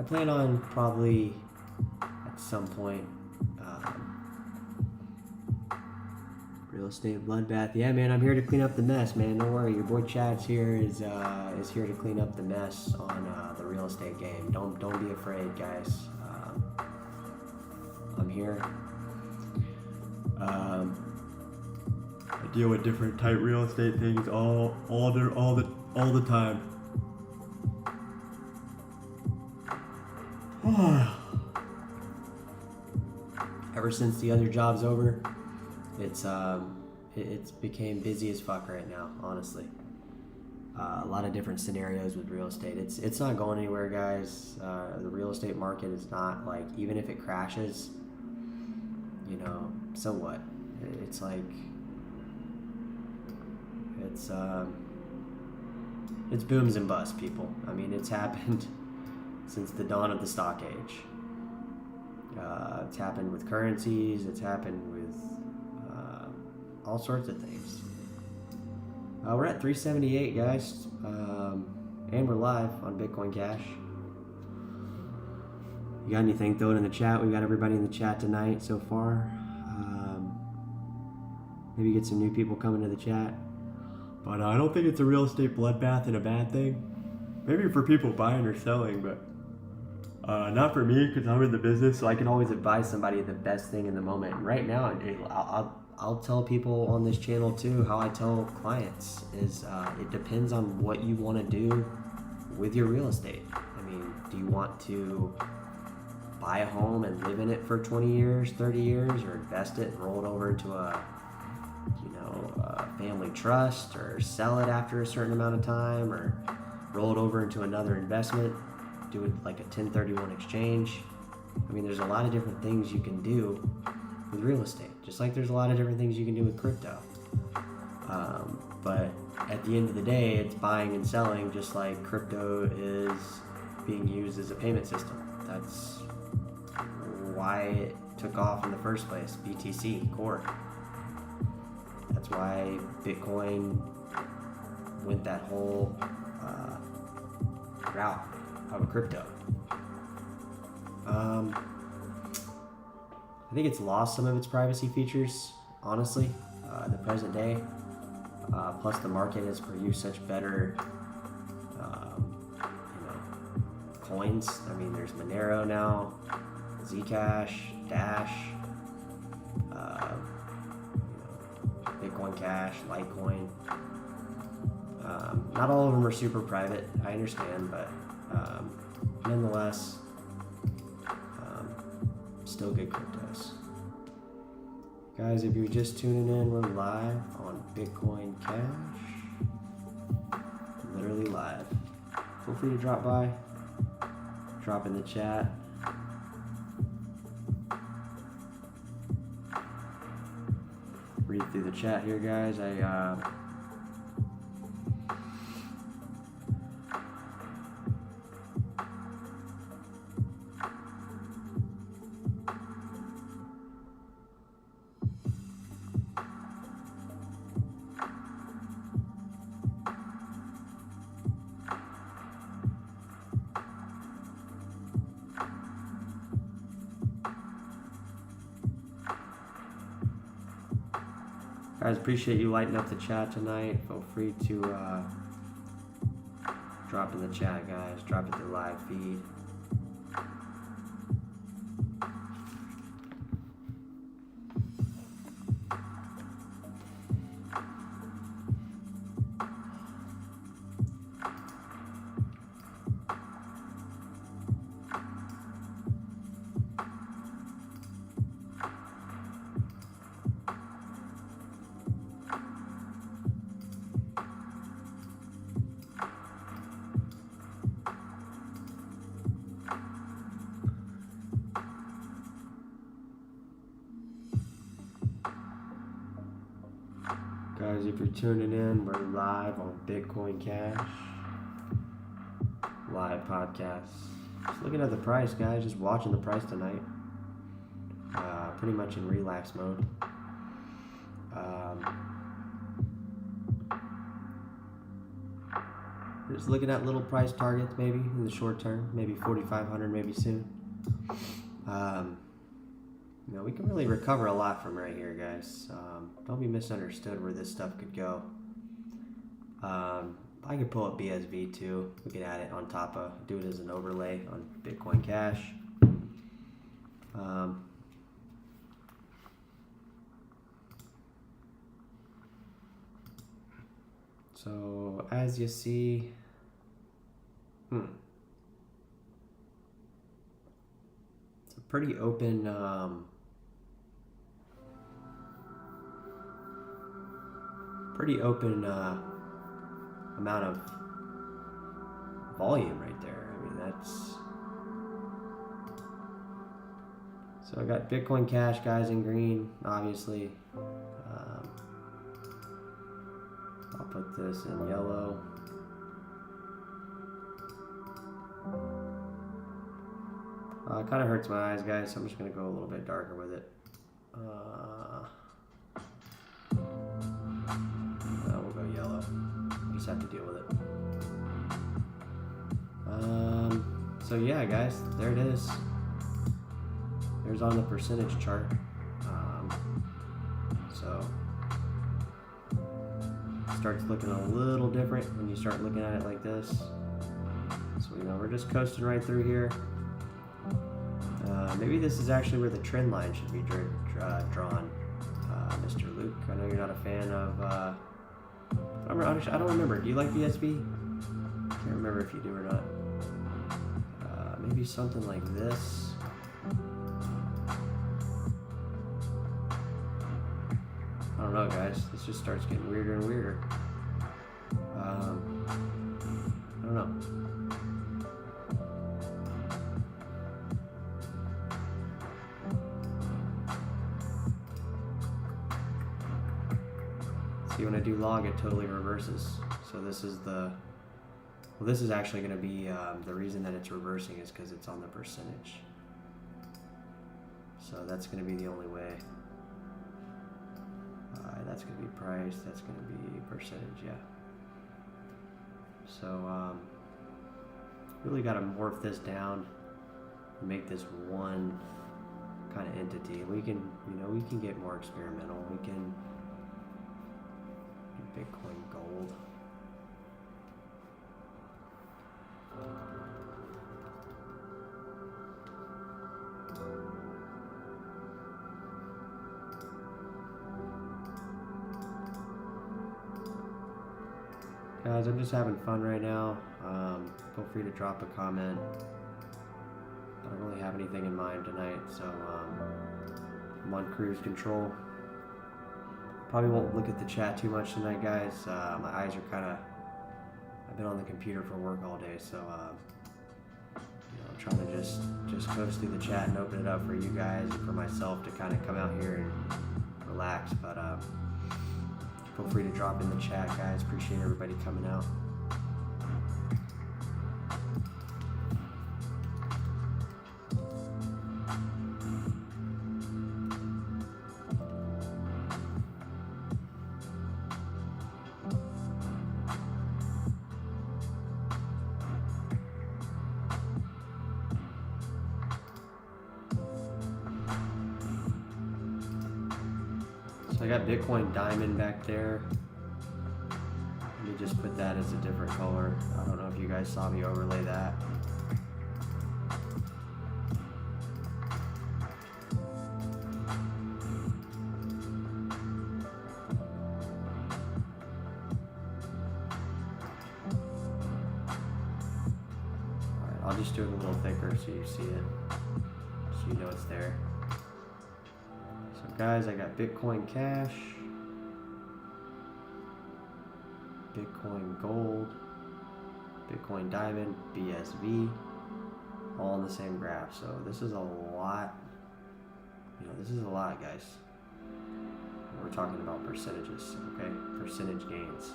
Speaker 1: I plan on probably at some point real estate bloodbath. Yeah, man, I'm here to clean up the mess, man. Don't worry, your boy Chad's here is here to clean up the mess on the real estate game. Don't be afraid, guys. I'm here. I deal with different type real estate things all the time. Ever since the other job's over, it's became busy as fuck right now, honestly. A lot of different scenarios with real estate. It's not going anywhere, guys. The real estate market is not, like, even if it crashes, you know, so what? It's like it's booms and busts, people. I mean, it's happened since the dawn of the stock age. It's happened with currencies. It's happened with all sorts of things. We're at 378, guys, and we're live on Bitcoin Cash. You got anything? Throw it in the chat. We got everybody in the chat tonight so far. Maybe get some new people coming to the chat. But I don't think it's a real estate bloodbath and a bad thing. Maybe for people buying or selling, but not for me, because I'm in the business, so I can always advise somebody the best thing in the moment. And right now, I'll tell people on this channel too, how I tell clients is it depends on what you want to do with your real estate. I mean, do you want to buy a home and live in it for 20 years, 30 years, or invest it and roll it over into a family trust, or sell it after a certain amount of time, or roll it over into another investment, do it like a 1031 exchange? I mean, there's a lot of different things you can do with real estate, just like there's a lot of different things you can do with crypto. But at the end of the day, it's buying and selling, just like crypto is being used as a payment system. That's why it took off in the first place, BTC Core. That's why Bitcoin went that whole route of a crypto. I think it's lost some of its privacy features, honestly, in the present day. Plus, the market has produced such better, coins. I mean, there's Monero now, Zcash, Dash, Bitcoin Cash, Litecoin. Not all of them are super private, I understand, but nonetheless, still good cryptos. Guys, if you're just tuning in, we're live on Bitcoin Cash. Literally live. Feel free to drop by, drop in the chat. Read through the chat here, guys. Guys, appreciate you lighting up the chat tonight. Feel free to drop in the chat, guys. Drop it to the live feed. Guys, if you're tuning in, we're live on Bitcoin Cash, live podcast. Just looking at the price, guys, just watching the price tonight. Pretty much in relax mode. Just looking at little price targets maybe in the short term, maybe 4,500 maybe soon. You know, we can really recover a lot from right here, guys. Don't be misunderstood where this stuff could go. I could pull up BSV too. We could add it on top of, do it as an overlay on Bitcoin Cash. So as you see, it's a pretty open, amount of volume right there. I mean, that's, so I got Bitcoin Cash, guys, in green, obviously. I'll put this in yellow. It kind of hurts my eyes, guys, so I'm just going to go a little bit darker with it. We'll go yellow. We'll just have to deal with it. So yeah, guys, there it is. There's on the percentage chart. So it starts looking a little different when you start looking at it like this. So you know, we're just coasting right through here. Maybe this is actually where the trend line should be drawn, Mr. Luke. I know you're not a fan of, I don't remember. Do you like BSB? Can't remember if you do or not. Maybe something like this. I don't know, guys. This just starts getting weirder and weirder. I don't know. See, when I do log, it totally reverses. So this is the, well, this is actually going to be, the reason that it's reversing is because it's on the percentage. So that's going to be the only way. That's going to be price, that's going to be percentage, yeah. So, really got to morph this down and make this one kind of entity. We can, you know, we can get more experimental. We can do Bitcoin gold. Guys, I'm just having fun right now. Feel free to drop a comment. I don't really have anything in mind tonight, so I'm on cruise control. Probably won't look at the chat too much tonight, guys. My eyes are kind of, I've been on the computer for work all day, so you know, I'm trying to just coast through the chat and open it up for you guys and for myself to kind of come out here and relax. But feel free to drop in the chat, guys. Appreciate everybody coming out. So I got Bitcoin Diamond back there. Let me just put that as a different color. I don't know if you guys saw me overlay that. Alright, I'll just do it a little thicker so you see it. So you know it's there. So guys, I got Bitcoin Cash, Bitcoin Gold, Bitcoin Diamond, BSV, all in the same graph. So this is a lot, this is a lot, guys. We're talking about percentages, okay? Percentage gains.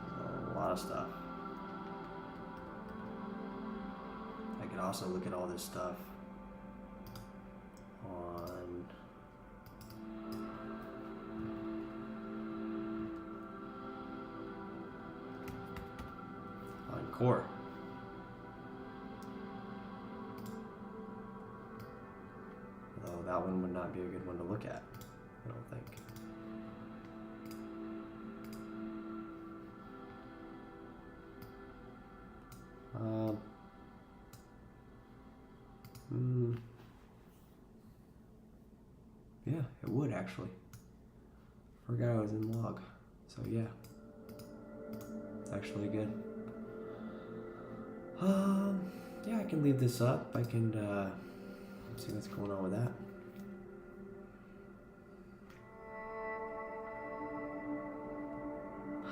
Speaker 1: So a lot of stuff. I could also look at all this stuff on core. Although that one would not be a good one to look at, I don't think. Yeah, it would actually. Forgot I was in log. So yeah, it's actually good. Yeah, I can leave this up. I can see what's going on with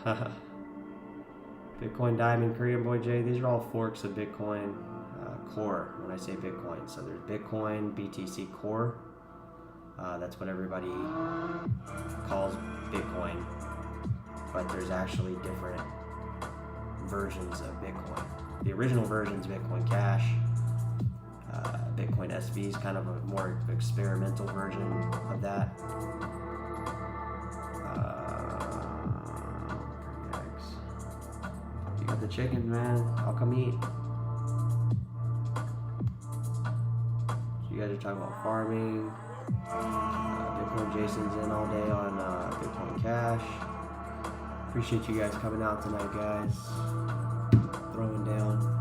Speaker 1: that. Bitcoin Diamond, Korean Boy J. These are all forks of Bitcoin Core. When I say Bitcoin, so there's Bitcoin BTC Core. That's what everybody calls Bitcoin, but there's actually different versions of Bitcoin. The original version is Bitcoin Cash. Bitcoin SV is kind of a more experimental version of that. You got the chickens, man. I'll come eat. So you guys are talking about farming. Bitcoin Jason's in all day on Bitcoin Cash. Appreciate you guys coming out tonight, guys. Throwing down.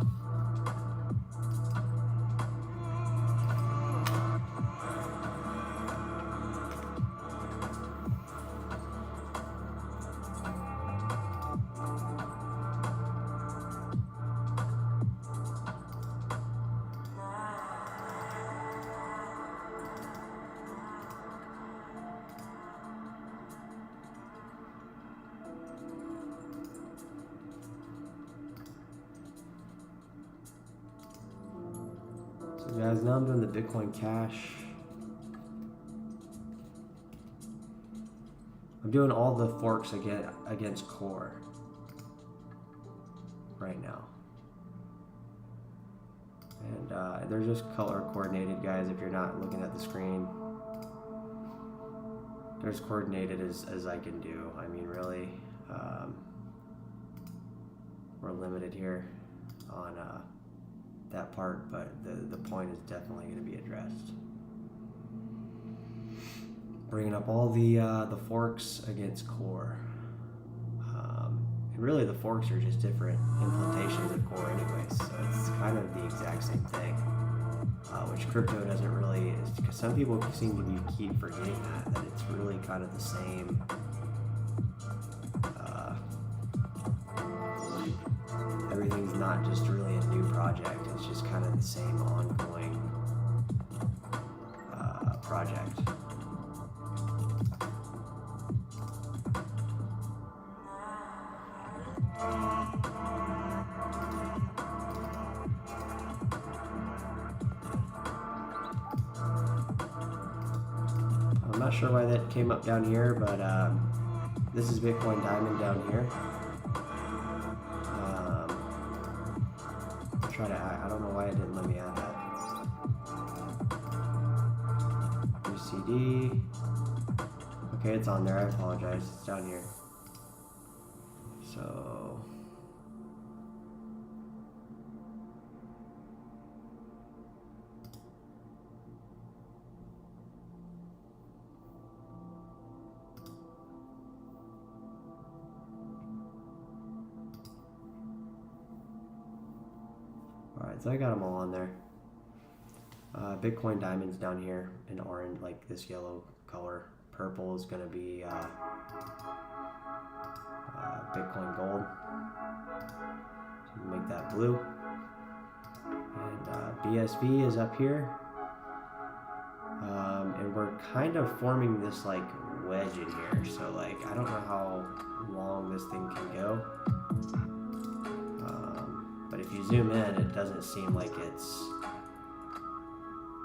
Speaker 1: Guys, now I'm doing the Bitcoin Cash. I'm doing all the forks against Core right now. And they're just color coordinated, guys, if you're not looking at the screen. They're as coordinated as I can do. I mean, really, we're limited here on that part, but the point is definitely going to be addressed. Bringing up all the forks against Core. And really the forks are just different implementations of Core anyways, so it's kind of the exact same thing, which crypto doesn't really, because some people seem to keep forgetting that it's really kind of the same. Everything's not just really a new project, it's just kind of the same ongoing project. I'm not sure why that came up down here, but this is Bitcoin Diamond down here. I don't know why it didn't let me add that. UCD. Okay, it's on there. I apologize. It's down here. So Alright, so I got them all on there. Bitcoin diamonds down here in orange, like this yellow color. Purple is going to be Bitcoin gold. So make that blue. And BSV is up here. And we're kind of forming this like wedge in here. So like, I don't know how long this thing can go. But if you zoom in, it doesn't seem like it's,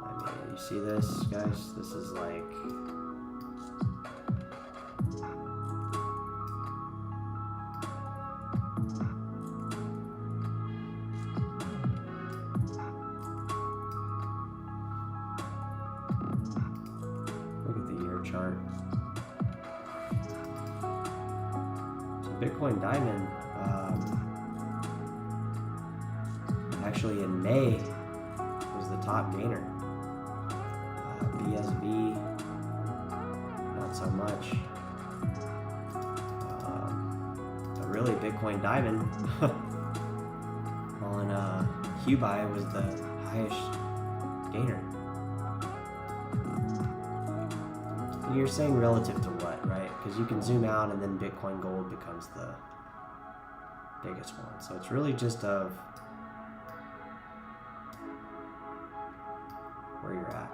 Speaker 1: I mean, you see this, guys? This is like, look at the year chart. So Bitcoin Diamond, actually in May was the top gainer. BSV, not so much. But really, Bitcoin Diamond on QBuy was the highest gainer. And you're saying relative to what, right? Because you can zoom out and then Bitcoin Gold becomes the biggest one. So it's really just of where you're at.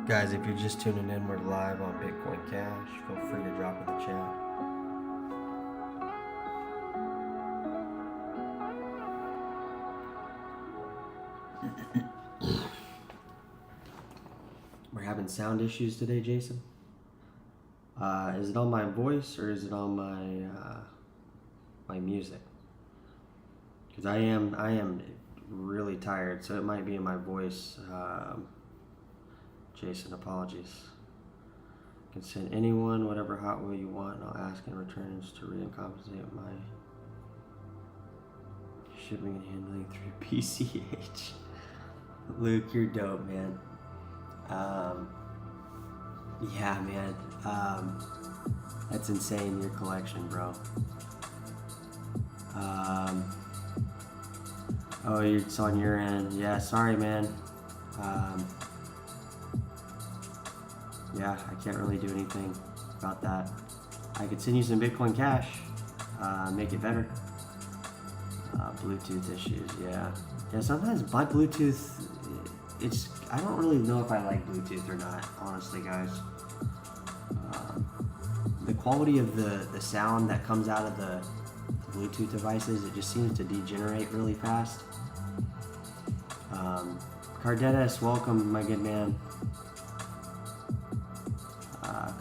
Speaker 1: Guys, if you're just tuning in, we're live on Bitcoin Cash. Feel free to drop in the chat. We're having sound issues today, Jason. Is it on my voice or is it on my my music? Because I am really tired, so it might be in my voice. Jason, apologies. You can send anyone whatever hot wheel you want, and I'll ask in return to recompensate my shipping and handling through PCH. Luke, you're dope, man. Yeah, man. That's insane, your collection, bro. Oh, it's on your end. Yeah, sorry, man. Yeah, I can't really do anything about that. I could send you some Bitcoin Cash, make it better. Bluetooth issues, yeah. Yeah, sometimes my Bluetooth, I don't really know if I like Bluetooth or not, honestly, guys. The quality of the sound that comes out of the Bluetooth devices, it just seems to degenerate really fast. Cardenas, welcome, my good man.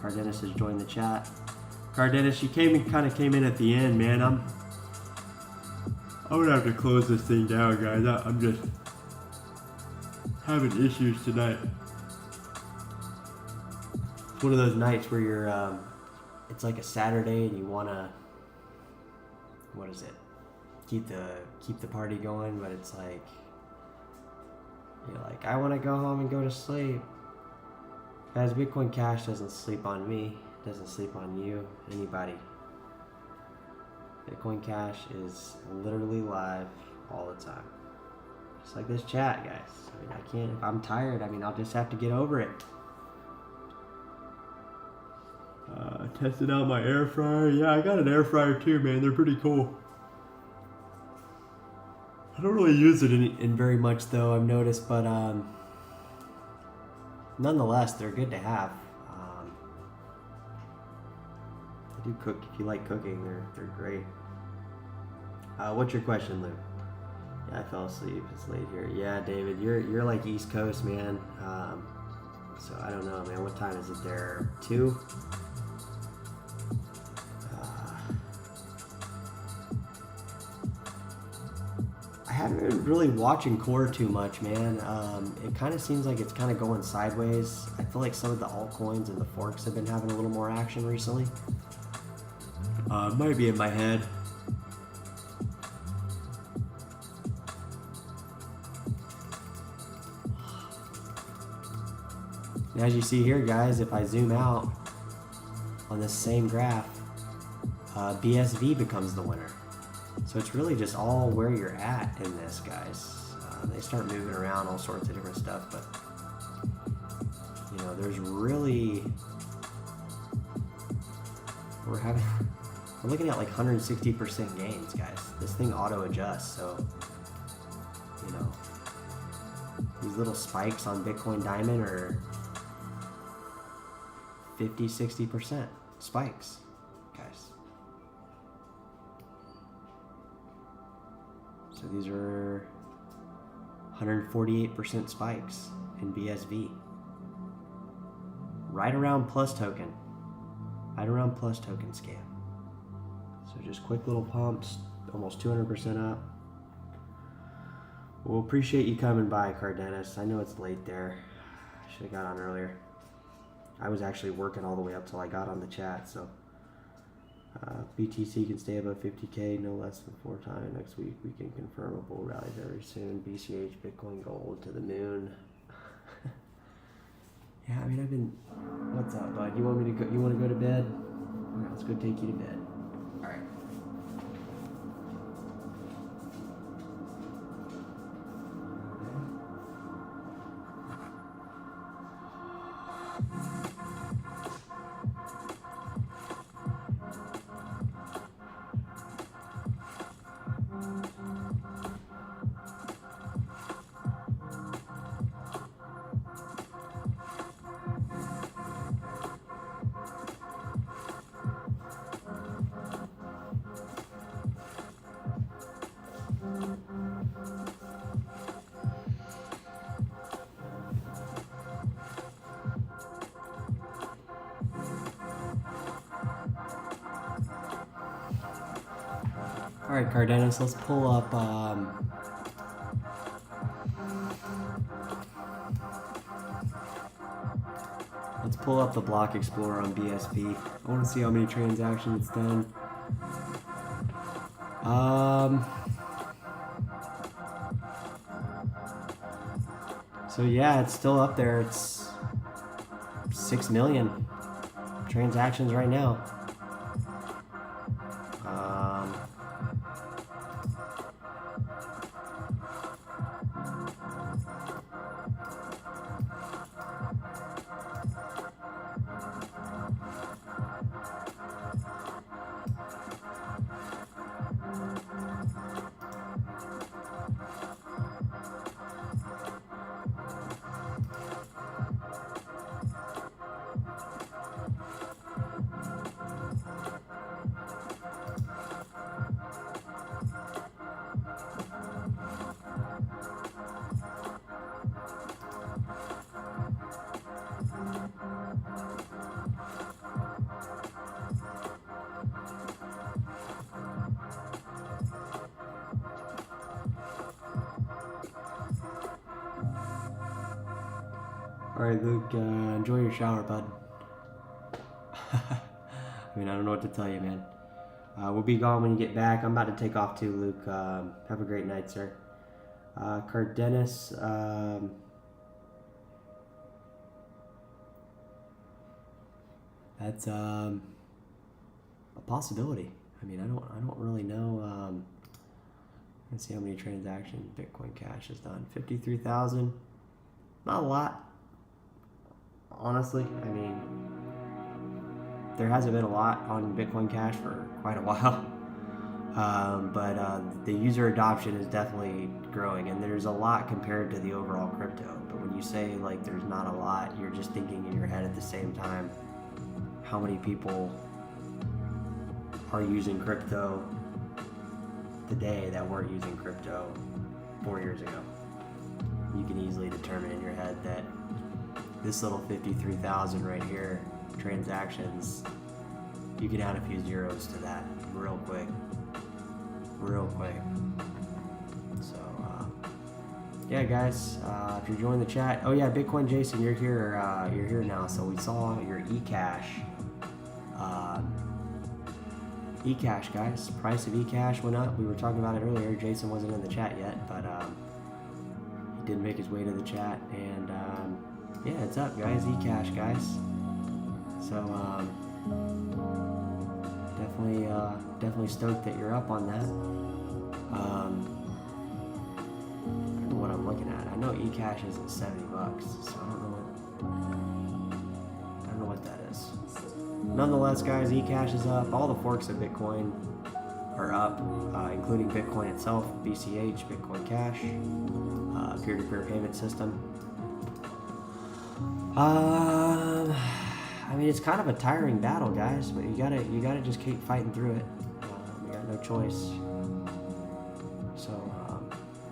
Speaker 1: Cardenas has joined the chat. Cardenas, you kind of came in at the end, man. I'm gonna have to close this thing down, guys. I'm just having issues tonight. It's one of those nights where you're, it's like a Saturday and you wanna, what is it? Keep the party going, but it's like, you're like, I want to go home and go to sleep. Guys, Bitcoin Cash doesn't sleep on me, doesn't sleep on you, anybody. Bitcoin Cash is literally live all the time. Just like this chat, guys. I mean, I can't, if I'm tired, I mean, I'll just have to get over it. Tested out my air fryer. Yeah, I got an air fryer too, man. They're pretty cool. I don't really use it in very much though, I've noticed, but nonetheless, they're good to have. They do cook. If you like cooking, they're great. What's your question, Luke? Yeah, I fell asleep. It's late here. Yeah, David, you're like East Coast, man. So I don't know, man. What time is it there? 2? I haven't been really watching core too much, man. It kind of seems like it's kind of going sideways. I feel like some of the altcoins and the forks have been having a little more action recently. It might be in my head. And as you see here, guys, if I zoom out on this same graph, BSV becomes the winner. So it's really just all where you're at in this, guys. They start moving around all sorts of different stuff, but you know, there's really, we're looking at like 160% gains, guys. This thing auto adjusts, so you know, these little spikes on Bitcoin Diamond are 50-60% spikes, guys. So these are 148% spikes in BSV. Right around plus token. Right around plus token scam. So just quick little pumps, almost 200% up. Well, appreciate you coming by, ℚ𝕠𝕘𝕐𝕣. I know it's late there. I should have got on earlier. I was actually working all the way up till I got on the chat, so BTC can stay above 50K no less than 4 times next week. We can confirm a bull rally very soon. BCH, Bitcoin Gold to the moon. Yeah, I mean, I've been. What's up, bud? You want me to go? You want to go to bed? All right, let's go take you to bed. All right. All right, ℚ𝕠𝕘𝕐𝕣, let's pull up. Let's pull up the block explorer on BSP. I want to see how many transactions it's done. So yeah, it's still up there. It's 6 million transactions right now. All right, Luke, enjoy your shower, bud. I mean, I don't know what to tell you, man. We'll be gone when you get back. I'm about to take off too, Luke. Have a great night, sir. ℚ𝕠𝕘𝕐𝕣, that's a possibility. I mean, I don't really know. Let's see how many transactions Bitcoin Cash has done. 53,000. Not a lot. Honestly, I mean, There hasn't been a lot on Bitcoin Cash for quite a while. But the user adoption is definitely growing, and there's a lot compared to the overall crypto. But when you say like there's not a lot, you're just thinking in your head at the same time, how many people are using crypto today that weren't using crypto 4 years ago. You can easily determine in your head that this little 53,000 right here transactions, you can add a few zeros to that real quick. So yeah, guys, if you're joining the chat, oh yeah, Bitcoin Jason, you're here now. So we saw your eCash, eCash, guys. Price of eCash went up. We were talking about it earlier. Jason wasn't in the chat yet, but he did make his way to the chat, and yeah, it's up, guys. eCash, guys. So definitely stoked that you're up on that. I don't know what I'm looking at. I know eCash is at $70, so I don't know what that is. Nonetheless, guys, eCash is up. All the forks of Bitcoin are up, including Bitcoin itself, BCH, Bitcoin Cash, peer-to-peer payment system. I mean, it's kind of a tiring battle, guys, but you gotta just keep fighting through it. You got no choice. So,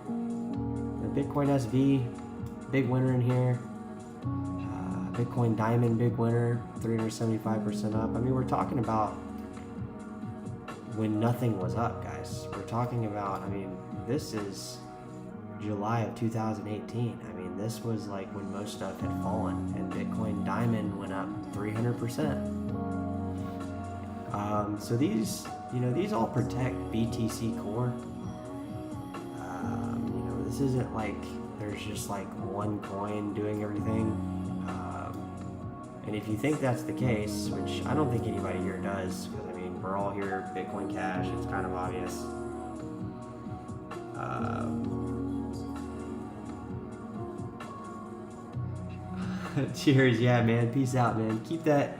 Speaker 1: the Bitcoin SV, big winner in here. Bitcoin Diamond, big winner, 375% up. I mean, we're talking about when nothing was up, guys. We're talking about, I mean, this is July of 2018. I mean, this was like when most stuff had fallen, and Bitcoin Diamond went up 300%. So these all protect BTC Core. This isn't like there's just like one coin doing everything. And if you think that's the case, which I don't think anybody here does, because I mean, we're all here Bitcoin Cash, it's kind of obvious. Cheers, yeah, man. Peace out, man. Keep that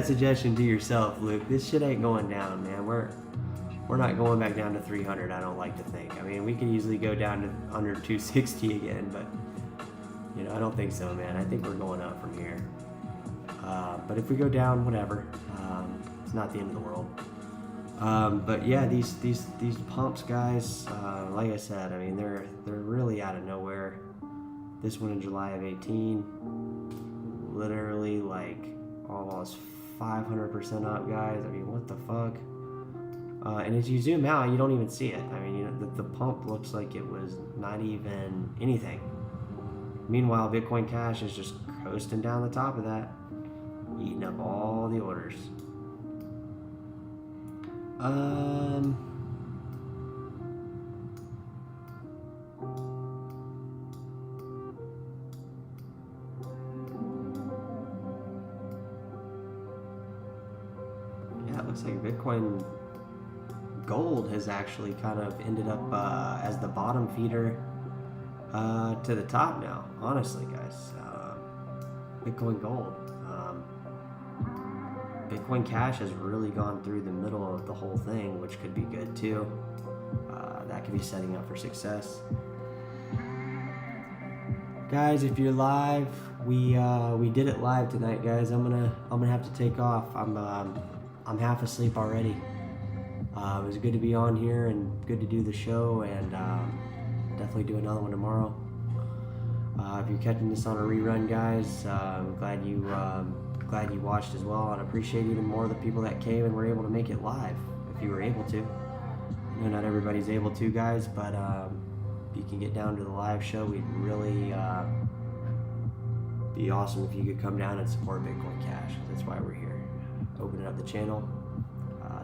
Speaker 1: suggestion to yourself, Luke. This shit ain't going down, man. We're not going back down to 300. I don't like to think. I mean, we can easily go down to under 260 again, but I don't think so, man. I think we're going up from here. But if we go down, whatever. It's not the end of the world. But yeah, these pumps, guys. Like I said, I mean, they're really out of nowhere. This one in July of 18, literally like almost 500% up, guys. I mean, what the fuck? And as you zoom out, you don't even see it. I mean, the pump looks like it was not even anything. Meanwhile, Bitcoin Cash is just coasting down the top of that, eating up all the orders. Yeah, it looks like Bitcoin Gold has actually kind of ended up as the bottom feeder to the top now, honestly, guys. Bitcoin Gold. Bitcoin Cash has really gone through the middle of the whole thing, which could be good too. That could be setting up for success. Guys, if you're live, we did it live tonight, guys. I'm gonna have to take off. I'm half asleep already. It was good to be on here and good to do the show, and definitely do another one tomorrow. If you're catching this on a rerun, guys, I'm glad you watched as well, and appreciate even more the people that came and were able to make it live, if you were able to. I know not everybody's able to, guys, but if you can get down to the live show, we'd really be awesome if you could come down and support Bitcoin Cash. That's why we're here. Opening up the channel.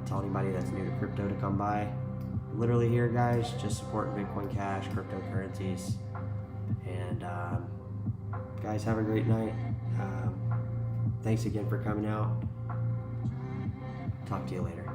Speaker 1: Tell anybody that's new to crypto to come by. Literally here, guys, just support Bitcoin Cash, cryptocurrencies. And guys, have a great night. Thanks again for coming out. Talk to you later.